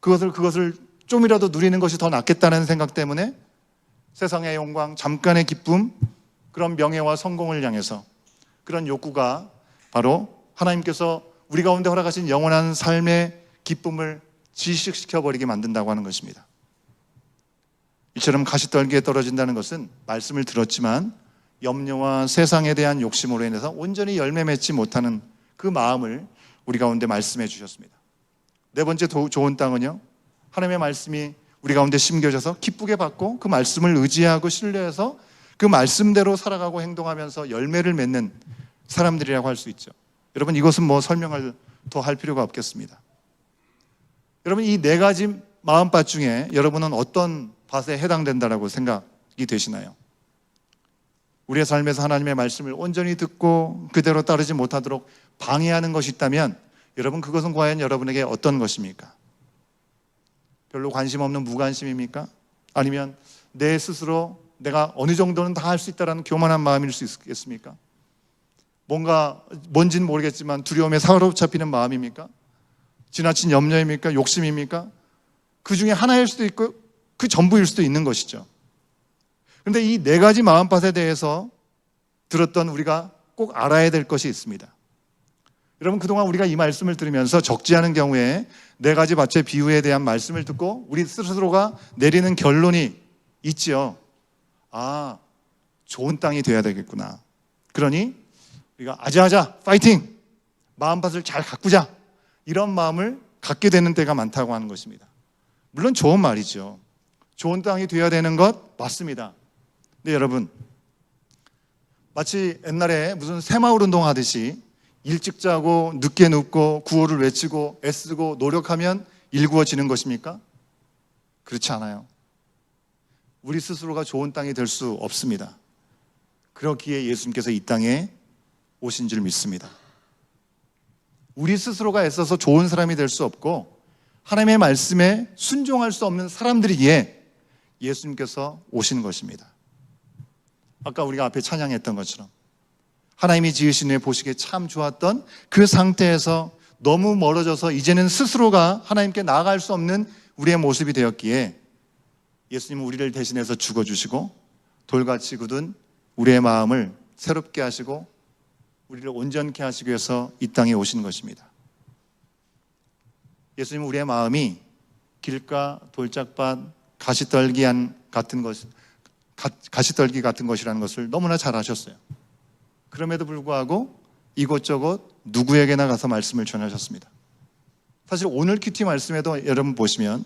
그것을 좀이라도 누리는 것이 더 낫겠다는 생각 때문에 세상의 영광, 잠깐의 기쁨, 그런 명예와 성공을 향해서 그런 욕구가 바로 하나님께서 우리 가운데 허락하신 영원한 삶의 기쁨을 질식시켜버리게 만든다고 하는 것입니다. 이처럼 가시떨기에 떨어진다는 것은 말씀을 들었지만 염려와 세상에 대한 욕심으로 인해서 온전히 열매 맺지 못하는 그 마음을 우리 가운데 말씀해 주셨습니다. 네 번째 좋은 땅은요, 하나님의 말씀이 우리 가운데 심겨져서 기쁘게 받고 그 말씀을 의지하고 신뢰해서 그 말씀대로 살아가고 행동하면서 열매를 맺는 사람들이라고 할 수 있죠. 여러분, 이것은 뭐 설명을 더 할 필요가 없겠습니다. 여러분, 이 네 가지 마음밭 중에 여러분은 어떤 밭에 해당된다라고 생각이 되시나요? 우리의 삶에서 하나님의 말씀을 온전히 듣고 그대로 따르지 못하도록 방해하는 것이 있다면 여러분, 그것은 과연 여러분에게 어떤 것입니까? 별로 관심 없는 무관심입니까? 아니면 내 스스로 내가 어느 정도는 다 할 수 있다는 교만한 마음일 수 있겠습니까? 뭔지는 모르겠지만 두려움에 사로잡히는 마음입니까? 지나친 염려입니까? 욕심입니까? 그 중에 하나일 수도 있고 그 전부일 수도 있는 것이죠. 그런데 이 네 가지 마음밭에 대해서 들었던 우리가 꼭 알아야 될 것이 있습니다. 여러분, 그동안 우리가 이 말씀을 들으면서 적지 않은 경우에 네 가지 밭의 비유에 대한 말씀을 듣고 우리 스스로가 내리는 결론이 있지요. 아, 좋은 땅이 돼야 되겠구나. 그러니 우리가 아자아자 파이팅! 마음밭을 잘 가꾸자! 이런 마음을 갖게 되는 때가 많다고 하는 것입니다. 물론 좋은 말이죠. 좋은 땅이 돼야 되는 것 맞습니다. 근데 여러분, 마치 옛날에 무슨 새마을 운동 하듯이 일찍 자고 늦게 눕고 구호를 외치고 애쓰고 노력하면 일구어지는 것입니까? 그렇지 않아요. 우리 스스로가 좋은 땅이 될 수 없습니다. 그렇기에 예수님께서 이 땅에 오신 줄 믿습니다. 우리 스스로가 애써서 좋은 사람이 될 수 없고 하나님의 말씀에 순종할 수 없는 사람들이기에 예수님께서 오신 것입니다. 아까 우리가 앞에 찬양했던 것처럼 하나님이 지으신 후에 보시기에 참 좋았던 그 상태에서 너무 멀어져서 이제는 스스로가 하나님께 나아갈 수 없는 우리의 모습이 되었기에 예수님은 우리를 대신해서 죽어주시고 돌같이 굳은 우리의 마음을 새롭게 하시고 우리를 온전케 하시기 위해서 이 땅에 오신 것입니다. 예수님은 우리의 마음이 길가, 돌짝밭, 가시떨기 같은 것이라는 것을 너무나 잘 아셨어요. 그럼에도 불구하고 이곳저곳 누구에게나 가서 말씀을 전하셨습니다. 사실 오늘 큐티 말씀에도 여러분 보시면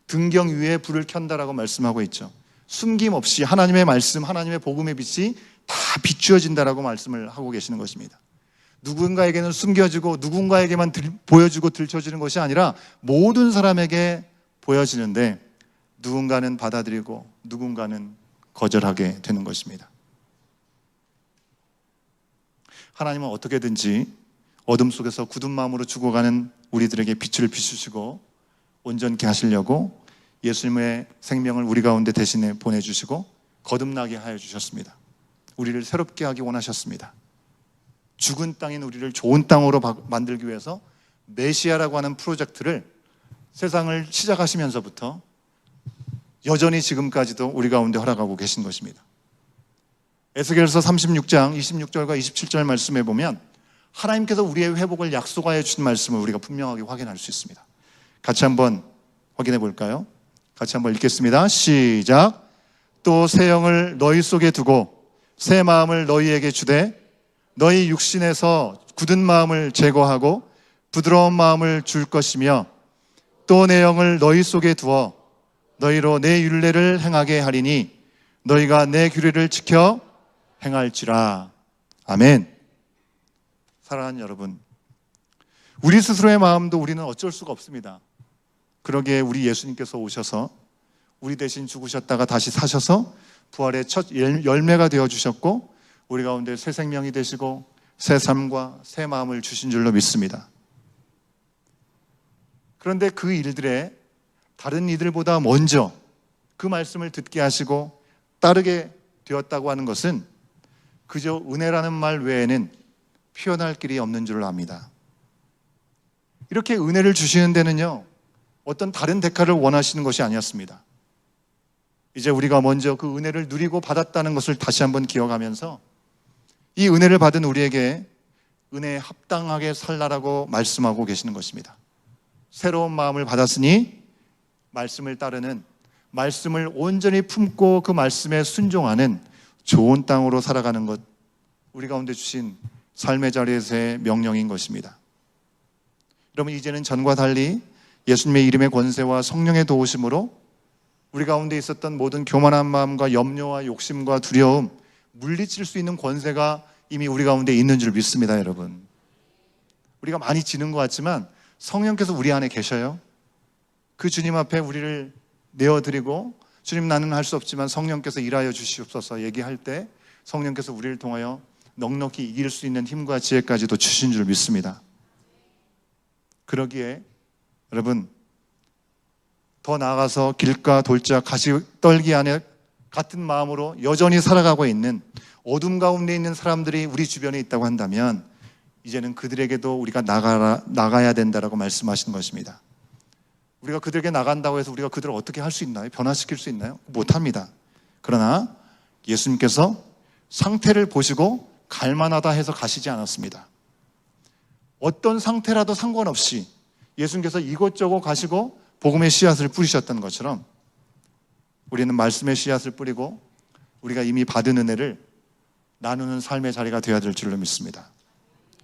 등경 위에 불을 켠다라고 말씀하고 있죠. 숨김없이 하나님의 말씀, 하나님의 복음의 빛이 다 비추어진다라고 말씀을 하고 계시는 것입니다. 누군가에게는 숨겨지고 누군가에게만 보여주고 들춰지는 것이 아니라 모든 사람에게 보여지는데 누군가는 받아들이고 누군가는 거절하게 되는 것입니다. 하나님은 어떻게든지 어둠 속에서 굳은 마음으로 죽어가는 우리들에게 빛을 비추시고 온전케 하시려고 예수님의 생명을 우리 가운데 대신에 보내주시고 거듭나게 하여 주셨습니다. 우리를 새롭게 하기 원하셨습니다. 죽은 땅인 우리를 좋은 땅으로 만들기 위해서 메시아라고 하는 프로젝트를 세상을 시작하시면서부터 여전히 지금까지도 우리 가운데 허락하고 계신 것입니다. 에스겔서 36장 26절과 27절 말씀에 보면 하나님께서 우리의 회복을 약속하여 주신 말씀을 우리가 분명하게 확인할 수 있습니다. 같이 한번 확인해 볼까요? 같이 한번 읽겠습니다. 시작. 또 새 영을 너희 속에 두고 새 마음을 너희에게 주되 너희 육신에서 굳은 마음을 제거하고 부드러운 마음을 줄 것이며 또 내 영을 너희 속에 두어 너희로 내 율례를 행하게 하리니 너희가 내 규례를 지켜 행할지라. 아멘. 사랑하는 여러분, 우리 스스로의 마음도 우리는 어쩔 수가 없습니다. 그러기에 우리 예수님께서 오셔서 우리 대신 죽으셨다가 다시 사셔서 부활의 첫 열매가 되어주셨고 우리 가운데 새 생명이 되시고 새 삶과 새 마음을 주신 줄로 믿습니다. 그런데 그 일들에 다른 이들보다 먼저 그 말씀을 듣게 하시고 따르게 되었다고 하는 것은 그저 은혜라는 말 외에는 표현할 길이 없는 줄 압니다. 이렇게 은혜를 주시는 데는요, 어떤 다른 대가를 원하시는 것이 아니었습니다. 이제 우리가 먼저 그 은혜를 누리고 받았다는 것을 다시 한번 기억하면서 이 은혜를 받은 우리에게 은혜에 합당하게 살라라고 말씀하고 계시는 것입니다. 새로운 마음을 받았으니 말씀을 따르는, 말씀을 온전히 품고 그 말씀에 순종하는 좋은 땅으로 살아가는 것, 우리 가운데 주신 삶의 자리에서의 명령인 것입니다. 여러분, 이제는 전과 달리 예수님의 이름의 권세와 성령의 도우심으로 우리 가운데 있었던 모든 교만한 마음과 염려와 욕심과 두려움 물리칠 수 있는 권세가 이미 우리 가운데 있는 줄 믿습니다. 여러분, 우리가 많이 지는 것 같지만 성령께서 우리 안에 계셔요. 그 주님 앞에 우리를 내어드리고 주님, 나는 할 수 없지만 성령께서 일하여 주시옵소서 얘기할 때 성령께서 우리를 통하여 넉넉히 이길 수 있는 힘과 지혜까지도 주신 줄 믿습니다. 그러기에 여러분, 더 나아가서 길가 돌짝 가시떨기 안에 같은 마음으로 여전히 살아가고 있는 어둠 가운데 있는 사람들이 우리 주변에 있다고 한다면 이제는 그들에게도 우리가 나가야 된다라고 말씀하시는 것입니다. 우리가 그들에게 나간다고 해서 우리가 그들을 어떻게 할 수 있나요? 변화시킬 수 있나요? 못합니다. 그러나 예수님께서 상태를 보시고 갈만하다 해서 가시지 않았습니다. 어떤 상태라도 상관없이 예수님께서 이곳저곳 가시고 복음의 씨앗을 뿌리셨던 것처럼 우리는 말씀의 씨앗을 뿌리고 우리가 이미 받은 은혜를 나누는 삶의 자리가 되어야 될 줄로 믿습니다.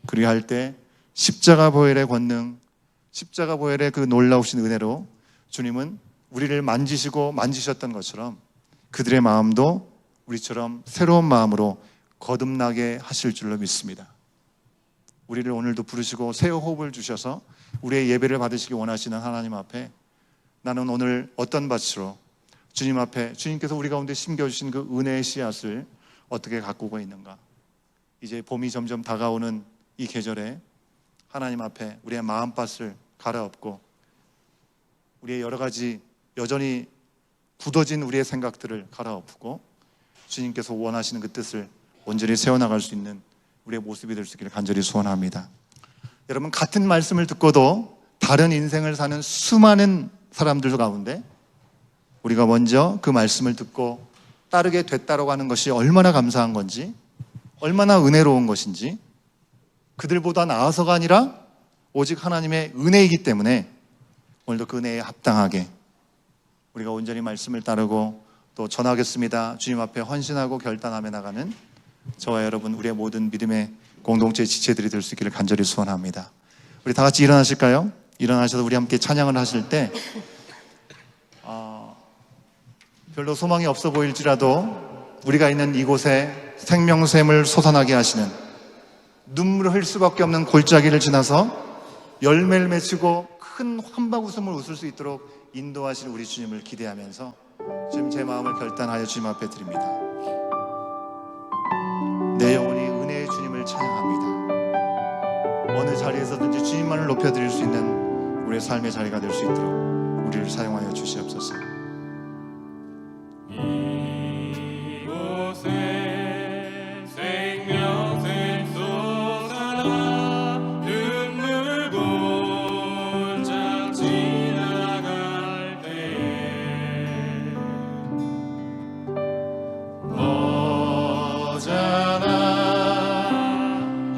그리할 때 십자가 보혈의 권능, 십자가 보혈의 그 놀라우신 은혜로 주님은 우리를 만지시고 만지셨던 것처럼 그들의 마음도 우리처럼 새로운 마음으로 거듭나게 하실 줄로 믿습니다. 우리를 오늘도 부르시고 새 호흡을 주셔서 우리의 예배를 받으시기 원하시는 하나님 앞에 나는 오늘 어떤 밭으로 주님 앞에 주님께서 우리 가운데 심겨주신 그 은혜의 씨앗을 어떻게 가꾸고 있는가. 이제 봄이 점점 다가오는 이 계절에 하나님 앞에 우리의 마음밭을 갈아엎고 우리의 여러 가지 여전히 굳어진 우리의 생각들을 갈아엎고 주님께서 원하시는 그 뜻을 온전히 세워나갈 수 있는 우리의 모습이 될 수 있기를 간절히 소원합니다. 여러분, 같은 말씀을 듣고도 다른 인생을 사는 수많은 사람들 가운데 우리가 먼저 그 말씀을 듣고 따르게 됐다라고 하는 것이 얼마나 감사한 건지, 얼마나 은혜로운 것인지, 그들보다 나아서가 아니라 오직 하나님의 은혜이기 때문에 오늘도 그 은혜에 합당하게 우리가 온전히 말씀을 따르고 또 전하겠습니다, 주님 앞에 헌신하고 결단하며 나가는 저와 여러분, 우리의 모든 믿음의 공동체 지체들이 될 수 있기를 간절히 소원합니다. 우리 다 같이 일어나실까요? 일어나셔서 우리 함께 찬양을 하실 때 별로 소망이 없어 보일지라도 우리가 있는 이곳에 생명샘을 솟아나게 하시는, 눈물을 흘릴 수밖에 없는 골짜기를 지나서 열매를 맺히고 큰 환박웃음을 웃을 수 있도록 인도하실 우리 주님을 기대하면서 지금 제 마음을 결단하여 주님 앞에 드립니다. 내 영혼이 은혜의 주님을 찬양합니다. 어느 자리에서든지 주님만을 높여드릴 수 있는 우리의 삶의 자리가 될 수 있도록 우리를 사용하여 주시옵소서. 이곳에 생명샘 솟아나 눈물 골짝 지나갈 때 너잖아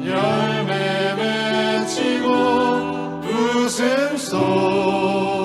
열매 맺히고 웃음소리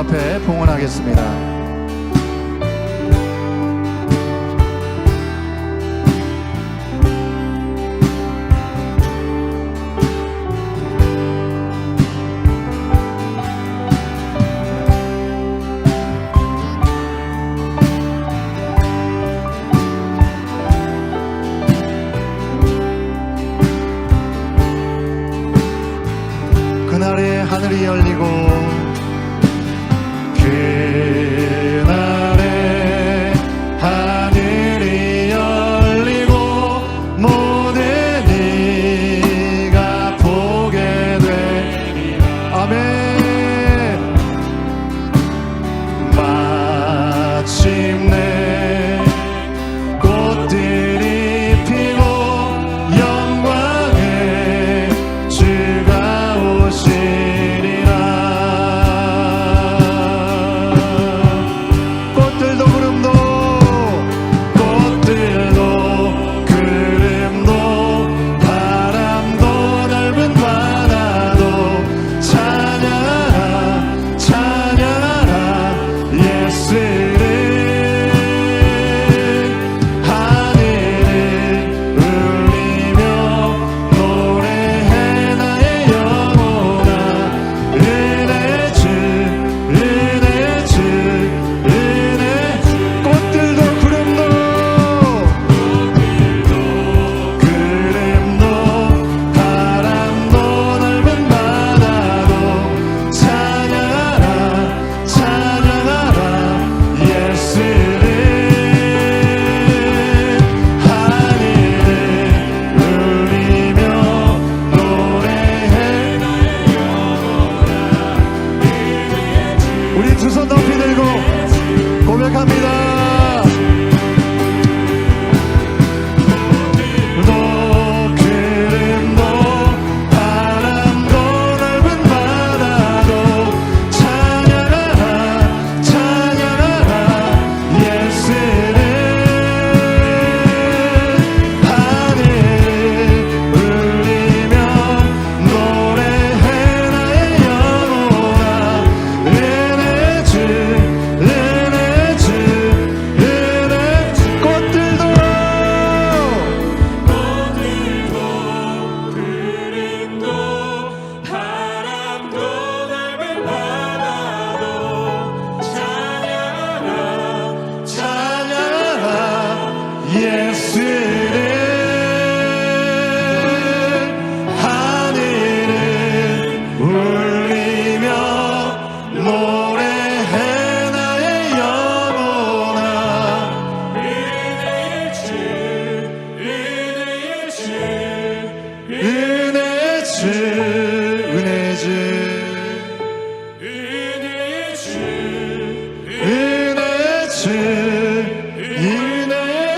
앞에 봉헌하겠습니다. 그날에 하늘이 열리고 그날에 하늘이 열리고 모든 이가 보게 되리라. 아멘. 마침내 꽃들이 피고 영광의 주가 오시리라. 꽃들도 구름도 바람도 넓은 바다도 찬양하라 찬양하라 예수를. 하늘을 울리며 노래해 나의 영혼아. 은혜 주 은혜 주 은혜. 꽃들도 구름도 바람도 넓은 바다도 찬양하라 찬양하라 예수를. 하늘을 울리며 노래해 나의 영혼아. 우리 두 손 높이 들고 고백합니다. 구름도 바람도 넓은 바다도 찬양하라 찬양하라 예수를. 하늘을 울리며 노래해 나의 영혼아. 은혜 주 은혜 주 은혜. 꽃들도 구름도 바람도 넓은 바다도 찬양하라 찬양하라 예수를. 하늘을 울리며 노래해 나의 영혼아. 은혜의 주 은혜의 주 은혜 주 은혜 주 은혜의 주 은혜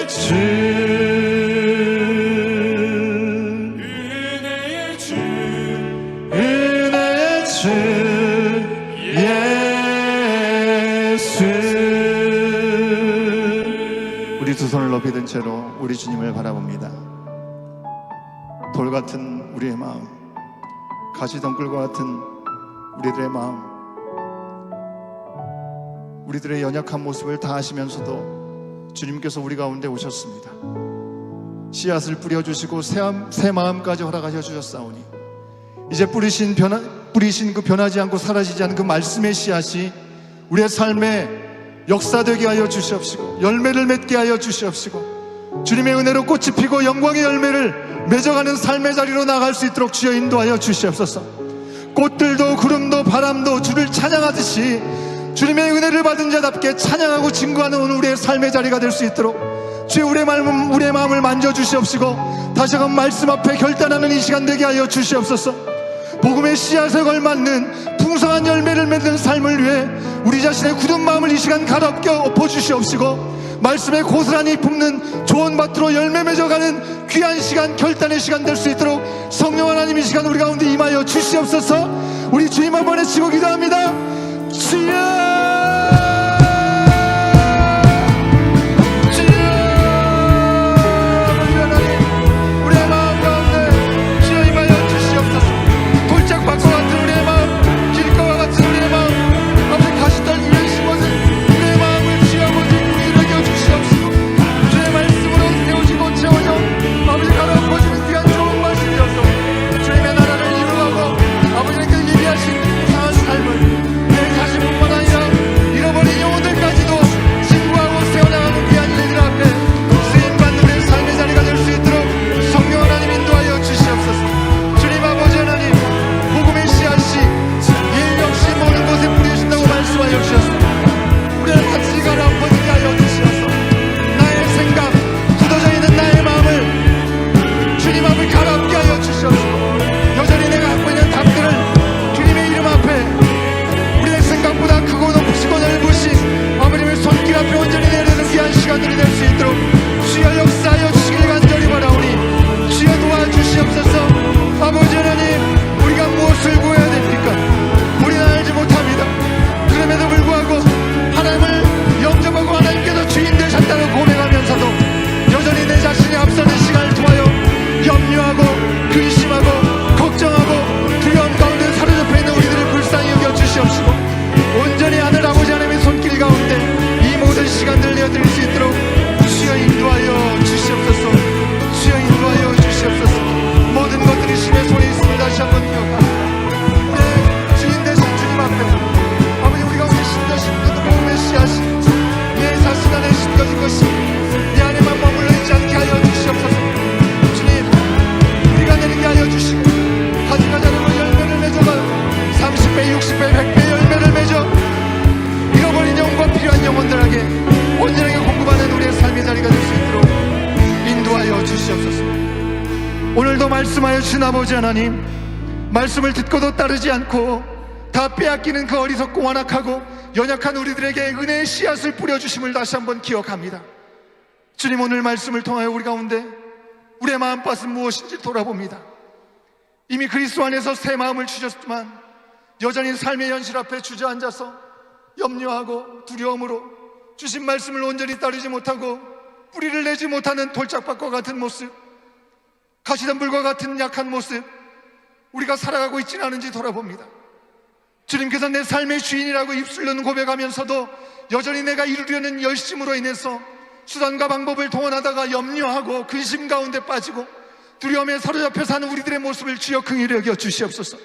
주 은혜 주 은혜의 주 은혜 주 예수. 우리 두 손을 높이 든 채로 우리 주님을 바라봅니다. 돌 같은 우리의 마음, 가시덩굴과 같은 우리들의 마음, 우리들의 연약한 모습을 다 아시면서도 주님께서 우리 가운데 오셨습니다. 씨앗을 뿌려주시고 새 마음까지 허락하셔 주셨사오니 이제 뿌리신 그 변하지 않고 사라지지 않은 그 말씀의 씨앗이 우리의 삶에 역사되게 하여 주시옵시고 열매를 맺게 하여 주시옵시고 주님의 은혜로 꽃이 피고 영광의 열매를 맺어가는 삶의 자리로 나갈 수 있도록 주여 인도하여 주시옵소서. 꽃들도 구름도 바람도 주를 찬양하듯이 주님의 은혜를 받은 자답게 찬양하고 증거하는 오늘 우리의 삶의 자리가 될 수 있도록 주여 우리의 마음을 만져주시옵시고 다시 한번 말씀 앞에 결단하는 이 시간 되게 하여 주시옵소서. 복음의 씨앗에 걸맞는 풍성한 열매를 맺는 삶을 위해 우리 자신의 굳은 마음을 이 시간 가볍게 엎어주시옵시고 말씀에 고스란히 품는 좋은 밭으로 열매 맺어가는 귀한 시간, 결단의 시간 될 수 있도록 성령 하나님 이 시간 우리 가운데 임하여 주시옵소서. 우리 주님 한번 외치고 기도합니다. 주여 돌짝밭과 같은 우리의 마음, 길가와 같은 우리의 마음, 앞에 가시 말씀하여 주신 아버지 하나님, 말씀을 듣고도 따르지 않고 다 빼앗기는 그 어리석고 완악하고 연약한 우리들에게 은혜의 씨앗을 뿌려주심을 다시 한번 기억합니다. 주님, 오늘 말씀을 통하여 우리 가운데 우리의 마음밭은 무엇인지 돌아봅니다. 이미 그리스도 안에서 새 마음을 주셨지만 여전히 삶의 현실 앞에 주저앉아서 염려하고 두려움으로 주신 말씀을 온전히 따르지 못하고 뿌리를 내지 못하는 돌짝밭과 같은 모습, 가시덤불과 같은 약한 모습, 우리가 살아가고 있지는 않은지 돌아봅니다. 주님께서 내 삶의 주인이라고 입술로는 고백하면서도 여전히 내가 이루려는 열심으로 인해서 수단과 방법을 동원하다가 염려하고 근심 가운데 빠지고 두려움에 사로잡혀 사는 우리들의 모습을 주여 긍휼히 여겨 주시옵소서.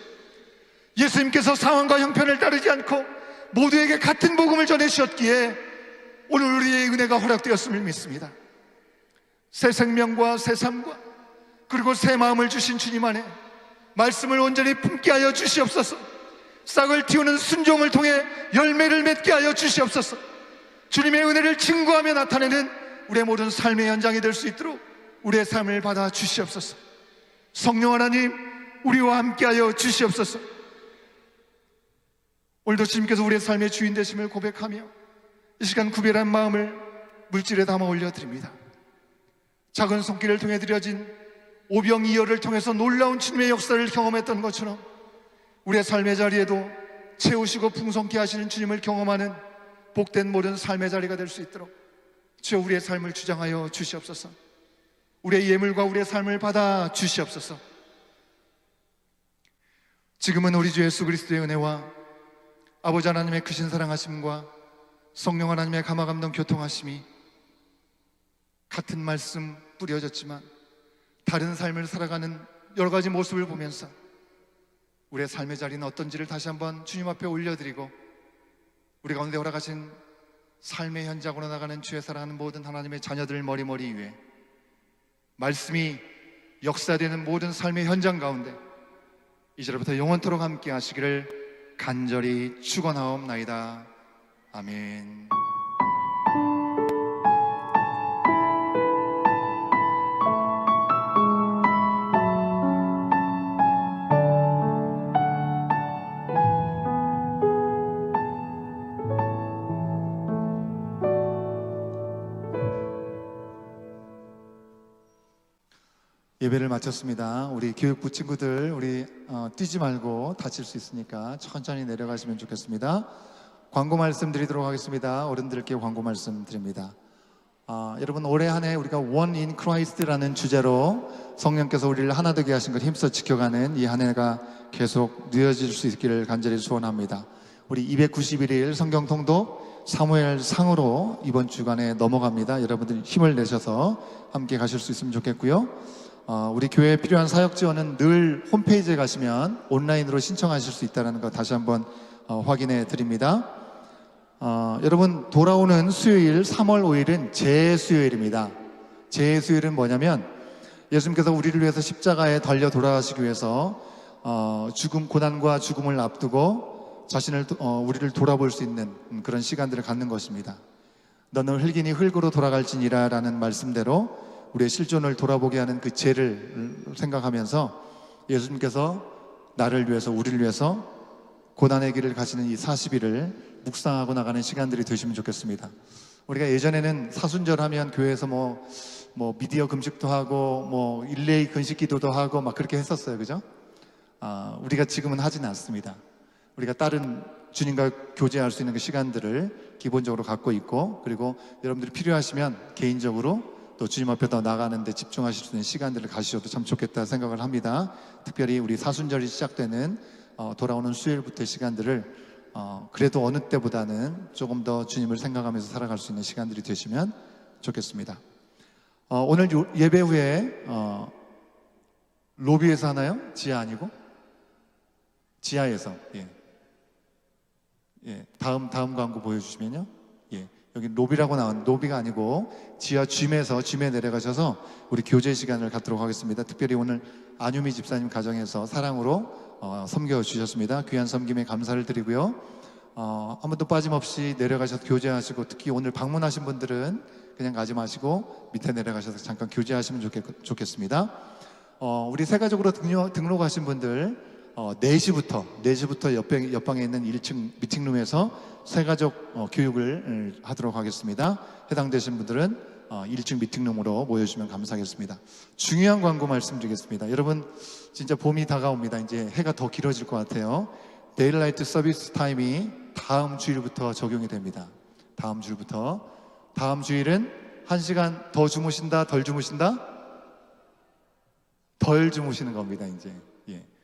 예수님께서 상황과 형편을 따르지 않고 모두에게 같은 복음을 전해주셨기에 오늘 우리의 은혜가 허락되었음을 믿습니다. 새 생명과 새 삶과 그리고 새 마음을 주신 주님 안에 말씀을 온전히 품게 하여 주시옵소서. 싹을 틔우는 순종을 통해 열매를 맺게 하여 주시옵소서. 주님의 은혜를 증거하며 나타내는 우리의 모든 삶의 현장이 될 수 있도록 우리의 삶을 받아 주시옵소서. 성령 하나님, 우리와 함께 하여 주시옵소서. 오늘도 주님께서 우리의 삶의 주인 되심을 고백하며 이 시간 구별한 마음을 물질에 담아 올려드립니다. 작은 손길을 통해 드려진 오병이어를 통해서 놀라운 주님의 역사를 경험했던 것처럼 우리의 삶의 자리에도 채우시고 풍성케 하시는 주님을 경험하는 복된 모든 삶의 자리가 될 수 있도록 주여 우리의 삶을 주장하여 주시옵소서. 우리의 예물과 우리의 삶을 받아 주시옵소서. 지금은 우리 주 예수 그리스도의 은혜와 아버지 하나님의 크신 사랑하심과 성령 하나님의 감화감동 교통하심이 같은 말씀 뿌려졌지만 다른 삶을 살아가는 여러 가지 모습을 보면서 우리의 삶의 자리는 어떤지를 다시 한번 주님 앞에 올려드리고 우리 가운데 허락하신 삶의 현장으로 나가는 주의 사랑하는 모든 하나님의 자녀들 머리머리 위에 말씀이 역사되는 모든 삶의 현장 가운데 이제부터 영원토록 함께 하시기를 간절히 축원하옵나이다. 아멘. 예배를 마쳤습니다. 우리 교육부 친구들 우리 뛰지 말고 다칠 수 있으니까 천천히 내려가시면 좋겠습니다. 광고 말씀 드리도록 하겠습니다. 어른들께 광고 말씀 드립니다. 여러분, 올해 한 해 우리가 One in Christ라는 주제로 성령께서 우리를 하나 되게 하신 걸 힘써 지켜가는 이 한 해가 계속 누려질 수 있기를 간절히 소원합니다. 우리 291일 성경 통독 사무엘 상으로 이번 주간에 넘어갑니다. 여러분들 힘을 내셔서 함께 가실 수 있으면 좋겠고요. 우리 교회에 필요한 사역 지원은 늘 홈페이지에 가시면 온라인으로 신청하실 수 있다는 거 다시 한번 확인해 드립니다. 여러분, 돌아오는 수요일 3월 5일은 재수요일입니다. 재수요일은 뭐냐면 예수님께서 우리를 위해서 십자가에 달려 돌아가시기 위해서 죽음, 고난과 죽음을 앞두고 우리를 돌아볼 수 있는 그런 시간들을 갖는 것입니다. 너는 흙이니 흙으로 돌아갈지니라 라는 말씀대로 우리의 실존을 돌아보게 하는 그 죄를 생각하면서 예수님께서 나를 위해서, 우리를 위해서 고난의 길을 가시는 이 40일을 묵상하고 나가는 시간들이 되시면 좋겠습니다. 우리가 예전에는 사순절 하면 교회에서 뭐 미디어 금식도 하고 뭐 일레이 근식 기도도 하고 막 그렇게 했었어요. 그죠? 우리가 지금은 하지는 않습니다. 우리가 다른 주님과 교제할 수 있는 그 시간들을 기본적으로 갖고 있고, 그리고 여러분들이 필요하시면 개인적으로 또 주님 앞에 더 나가는 데 집중하실 수 있는 시간들을 가시셔도 참 좋겠다 생각을 합니다. 특별히 우리 사순절이 시작되는 돌아오는 수요일부터의 시간들을 그래도 어느 때보다는 조금 더 주님을 생각하면서 살아갈 수 있는 시간들이 되시면 좋겠습니다. 오늘 예배 후에 로비에서 하나요? 지하 아니고? 지하에서. 예. 다음 광고 보여주시면요. 예. 여기 로비라고 나온, 로비가 아니고 지하 줌에 내려가셔서 우리 교제 시간을 갖도록 하겠습니다. 특별히 오늘 안유미 집사님 가정에서 사랑으로 섬겨주셨습니다. 귀한 섬김에 감사를 드리고요. 한 번도 빠짐없이 내려가셔서 교제하시고, 특히 오늘 방문하신 분들은 그냥 가지 마시고 밑에 내려가셔서 잠깐 교제하시면 좋겠습니다. 우리 세가족으로 등록하신 분들 4시부터 옆방에 있는 1층 미팅룸에서 세가족 교육을 하도록 하겠습니다. 해당되신 분들은 1층 미팅룸으로 모여주시면 감사하겠습니다. 중요한 광고 말씀드리겠습니다. 여러분 진짜 봄이 다가옵니다. 이제 해가 더 길어질 것 같아요. 데일라이트 서비스 타임이 다음 주일부터 적용이 됩니다. 다음 주일부터. 다음 주일은 1시간 더 주무신다, 덜 주무신다? 덜 주무시는 겁니다. 이제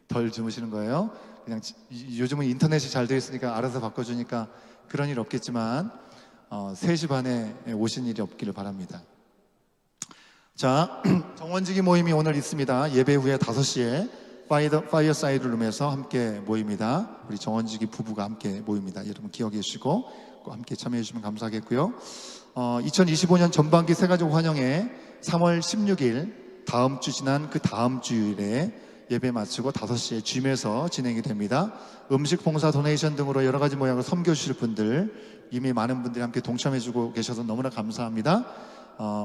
덜 주무시는 거예요. 그냥 요즘은 인터넷이 잘 되어 있으니까 알아서 바꿔주니까 그런 일 없겠지만 3시 반에 오신 일이 없기를 바랍니다. 자, 정원지기 모임이 오늘 있습니다. 예배 후에 5시에 파이어사이드 룸에서 함께 모입니다. 우리 정원지기 부부가 함께 모입니다. 여러분 기억해 주시고 함께 참여해 주시면 감사하겠고요. 2025년 전반기 새가족 환영회 3월 16일 다음 주 지난 그 다음 주일에 예배 마치고 5시에 gym에서 진행이 됩니다. 음식 봉사 도네이션 등으로 여러 가지 모양으로 섬겨주실 분들 이미 많은 분들이 함께 동참해주고 계셔서 너무나 감사합니다.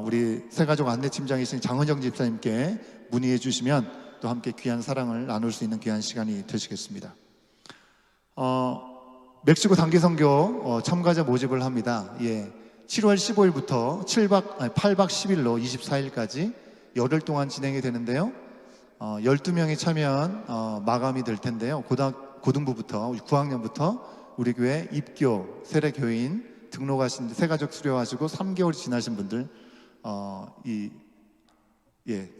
우리 새가족 안내팀장이신 장은정 집사님께 문의해 주시면 또 함께 귀한 사랑을 나눌 수 있는 귀한 시간이 되시겠습니다. 멕시코 단기 선교 참가자 모집을 합니다. 7월 15일부터 8박 10일로 24일까지 열흘 동안 진행이 되는데요. 12명이 참여한 마감이 될 텐데요. 고등부부터 9학년부터 우리 교회 입교 세례 교인 등록하신 새가족 수료하시고 3개월 지나신 분들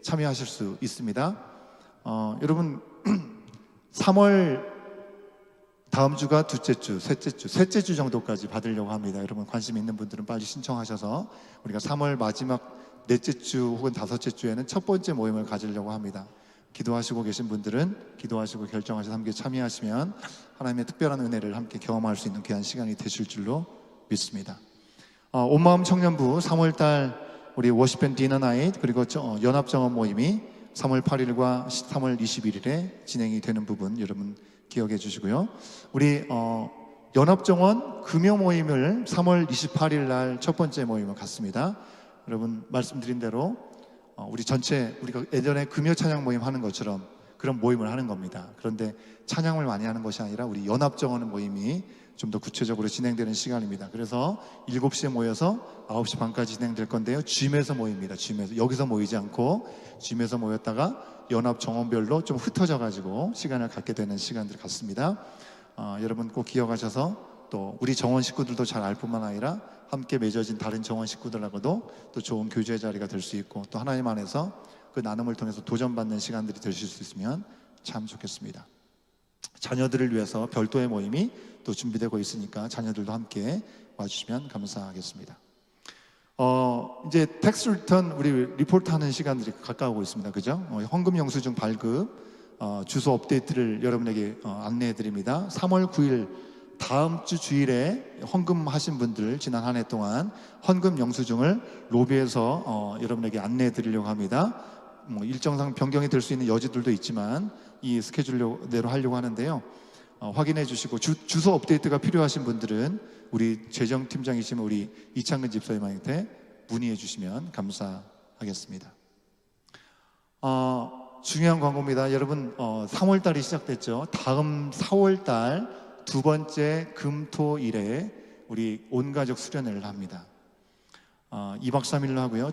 참여하실 수 있습니다. 여러분 3월 다음 주가 둘째 주, 셋째 주 정도까지 받으려고 합니다. 여러분 관심 있는 분들은 빨리 신청하셔서 우리가 3월 마지막 넷째 주 혹은 5째 주에는 첫 번째 모임을 가지려고 합니다. 기도하시고 계신 분들은 기도하시고 결정하셔서 함께 참여하시면 하나님의 특별한 은혜를 함께 경험할 수 있는 귀한 시간이 되실 줄로 믿습니다. 온마음 청년부 3월달 우리 워시밴 디너 나잇 그리고 연합정원 모임이 3월 8일과 3월 21일에 진행이 되는 부분 여러분 기억해 주시고요. 우리 연합정원 금요 모임을 3월 28일 날 첫 번째 모임을 갖습니다. 여러분 말씀드린 대로 우리 전체 우리가 예전에 금요 찬양 모임 하는 것처럼 그런 모임을 하는 겁니다. 그런데 찬양을 많이 하는 것이 아니라 우리 연합정원 모임이 좀 더 구체적으로 진행되는 시간입니다. 그래서 7시에 모여서 9시 반까지 진행될 건데요. gym에서 모입니다. gym에서 여기서 모이지 않고 gym에서 모였다가 연합정원별로 좀 흩어져 가지고 시간을 갖게 되는 시간들 같습니다. 여러분 꼭 기억하셔서 또 우리 정원 식구들도 잘 알 뿐만 아니라 함께 맺어진 다른 정원 식구들하고도 또 좋은 교제의 자리가 될 수 있고 또 하나님 안에서 그 나눔을 통해서 도전받는 시간들이 되실 수 있으면 참 좋겠습니다. 자녀들을 위해서 별도의 모임이 또 준비되고 있으니까 자녀들도 함께 와주시면 감사하겠습니다. 이제 텍스 리턴 우리 리포트 하는 시간들이 가까우고 있습니다. 그죠? 헌금 영수증 발급 주소 업데이트를 여러분에게 안내해 드립니다. 3월 9일 다음 주 주일에 헌금하신 분들 지난 한 해 동안 헌금 영수증을 로비에서 여러분에게 안내해 드리려고 합니다. 일정상 변경이 될 수 있는 여지들도 있지만 이 스케줄대로 하려고 하는데요. 확인해 주시고 주소 업데이트가 필요하신 분들은 우리 재정팀장이시면 우리 이창근 집사님한테 문의해 주시면 감사하겠습니다. 중요한 광고입니다. 여러분 3월달이 시작됐죠. 다음 4월달 두 번째 금토일에 우리 온가족 수련회를 합니다. 2박 3일로 하고요.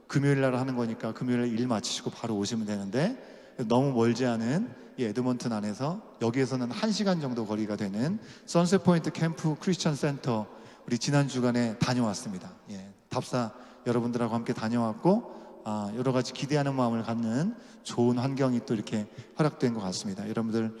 금요일 날 하는 거니까 금요일에 일 마치시고 바로 오시면 되는데 너무 멀지 않은 이 에드먼튼 안에서 여기에서는 1시간 정도 거리가 되는 선셋 포인트 캠프 크리스천 센터 우리 지난 주간에 다녀왔습니다. 답사 여러분들하고 함께 다녀왔고 여러 가지 기대하는 마음을 갖는 좋은 환경이 또 이렇게 허락된 것 같습니다. 여러분들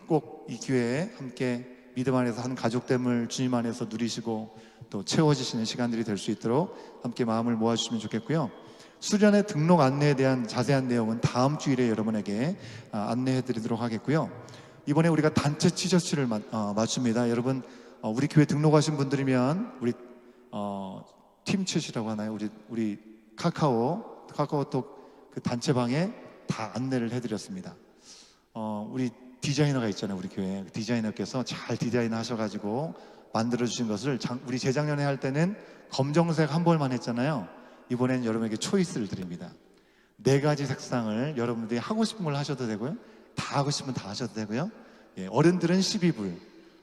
꼭 이 기회에 함께 믿음 안에서 한 가족됨을 주님 안에서 누리시고 또 채워지시는 시간들이 될 수 있도록 함께 마음을 모아주시면 좋겠고요. 수련회 등록 안내에 대한 자세한 내용은 다음 주일에 여러분에게 안내해 드리도록 하겠고요. 이번에 우리가 단체 티셔츠를 맞춥니다. 여러분 우리 교회 등록하신 분들이면 우리 팀챗이라고 하나요? 우리 카카오톡 그 단체방에 다 안내를 해드렸습니다. 우리 디자이너가 있잖아요. 우리 교회 디자이너께서 잘 디자인 하셔가지고 만들어주신 것을 우리 재작년에 할 때는 검정색 한 벌만 했잖아요. 이번에는 여러분에게 초이스를 드립니다. 4가지 색상을 여러분들이 하고 싶은 걸 하셔도 되고요. 다 하고 싶으면 다 하셔도 되고요. 예, 어른들은 12불,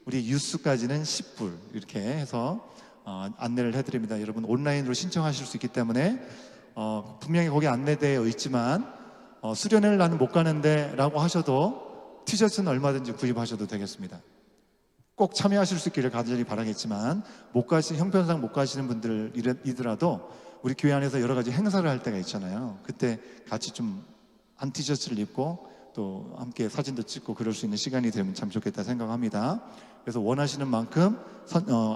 우리 유스까지는 10불 이렇게 해서 안내를 해드립니다. 여러분 온라인으로 신청하실 수 있기 때문에 분명히 거기 안내되어 있지만 수련회를 나는 못 가는데 라고 하셔도 티셔츠는 얼마든지 구입하셔도 되겠습니다. 꼭 참여하실 수 있기를 간절히 바라겠지만 형편상 못 가시는 분들이더라도 우리 교회 안에서 여러 가지 행사를 할 때가 있잖아요. 그때 같이 좀 한 티셔츠를 입고 또 함께 사진도 찍고 그럴 수 있는 시간이 되면 참 좋겠다 생각합니다. 그래서 원하시는 만큼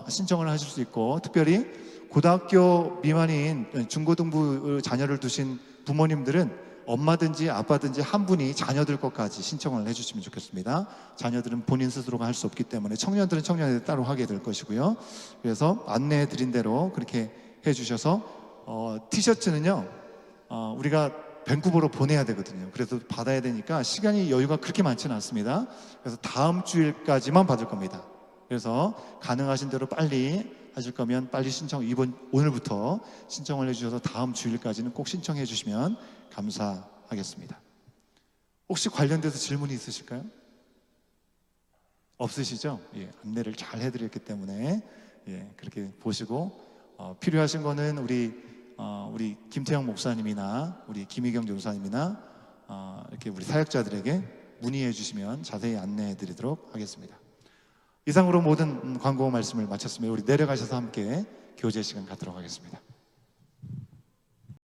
신청을 하실 수 있고, 특별히 고등학교 미만인 중고등부 자녀를 두신 부모님들은 엄마든지 아빠든지 한 분이 자녀들 것까지 신청을 해주시면 좋겠습니다. 자녀들은 본인 스스로가 할 수 없기 때문에 청년들은 청년들 따로 하게 될 것이고요. 그래서 안내해 드린 대로 그렇게 해주셔서 티셔츠는요 우리가 밴쿠버로 보내야 되거든요. 그래서 받아야 되니까 시간이 여유가 그렇게 많지는 않습니다. 그래서 다음 주일까지만 받을 겁니다. 그래서 가능하신 대로 빨리 하실 거면 빨리 오늘부터 신청을 해주셔서 다음 주일까지는 꼭 신청해 주시면 감사하겠습니다. 혹시 관련돼서 질문이 있으실까요? 없으시죠? 예, 안내를 잘 해드렸기 때문에 그렇게 보시고 필요하신 거는 우리 김태형 목사님이나 우리 김희경 전사님이나 이렇게 우리 사역자들에게 문의해 주시면 자세히 안내해 드리도록 하겠습니다. 이상으로 모든 광고 말씀을 마쳤으면 우리 내려가셔서 함께 교제 시간 갖도록 하겠습니다.